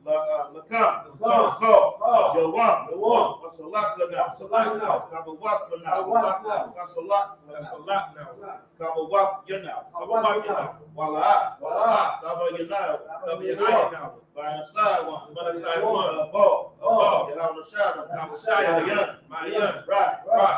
Lacan, Lacan, Call, Yawam, Yawam, Wasalakana, Wasalakana, Kabawakana, Kabawakana, Wasalak, That's a lot now. Kabawak Yana, Kabawakana, Wala, Wala, Kaba Yana, WI now. by the side one, By the side one. Ball, Ball, Yahweh Shada, Yahweh Shada, Mayan, Right.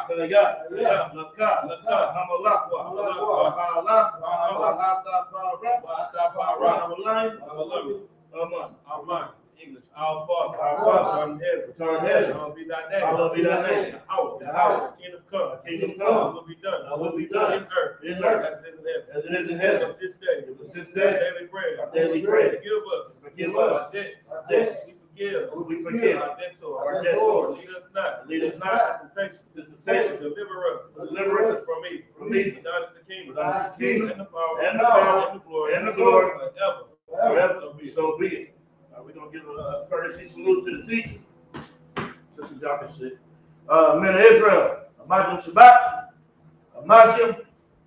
Kaya, Yeah. Lakan, Lakan. Hamalakwa, Hamalakwa, Bahala, Bahala, Bahala, Watapara, Bahala, Aman. Aman. English. Our Father. Our Father. From heaven. From heaven. Hallowed be thy name. Hallowed be thy name. Yahweh. Kingdom come. Kingdom come. Will be done. Will be done. In earth. In earth. As it is in heaven. As it is in heaven. This day. This day. Our daily bread. Our daily bread. Forgive us. Forgive us. Our debts. Our debts. We We forgive. our debtors. Our debtors. Lead us not. Lead us not into temptation. to temptation. Deliver us. Deliver us from evil. from evil. For thine is the kingdom. For thine is the kingdom. And the power. And the power. And the glory. And the glory. Forever. Forever. So be it. We're going to give a courtesy salute to the teacher. Sisters, y'all can sit. Men of Israel, Amajim Shabbat, Amajim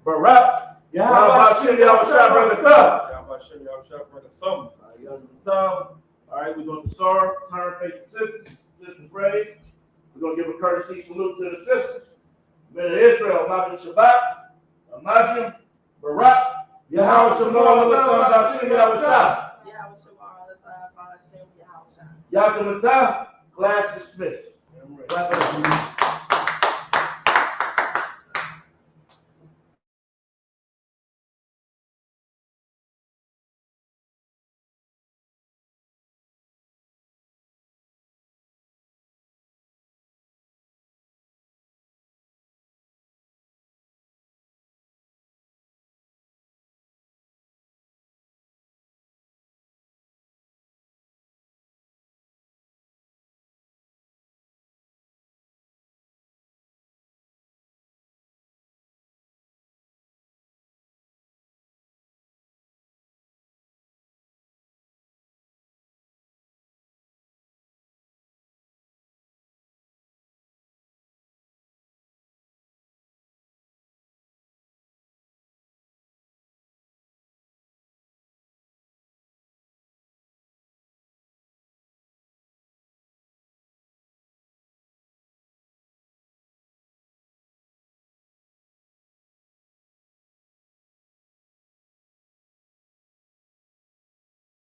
Barak, Yahweh Hashem, Yahweh Shah, Barakatah. Yahweh Hashem, Yahweh Shah, Barakatah. All right, we're going to start, turn, face the sisters, sisters praise. We're going to give a courtesy salute to the sisters. Men of Israel, Amajim Shabbat, Amajim Barak, Yahweh Shabbat, Hashem, Yahweh Shah. Yatamata, class dismissed.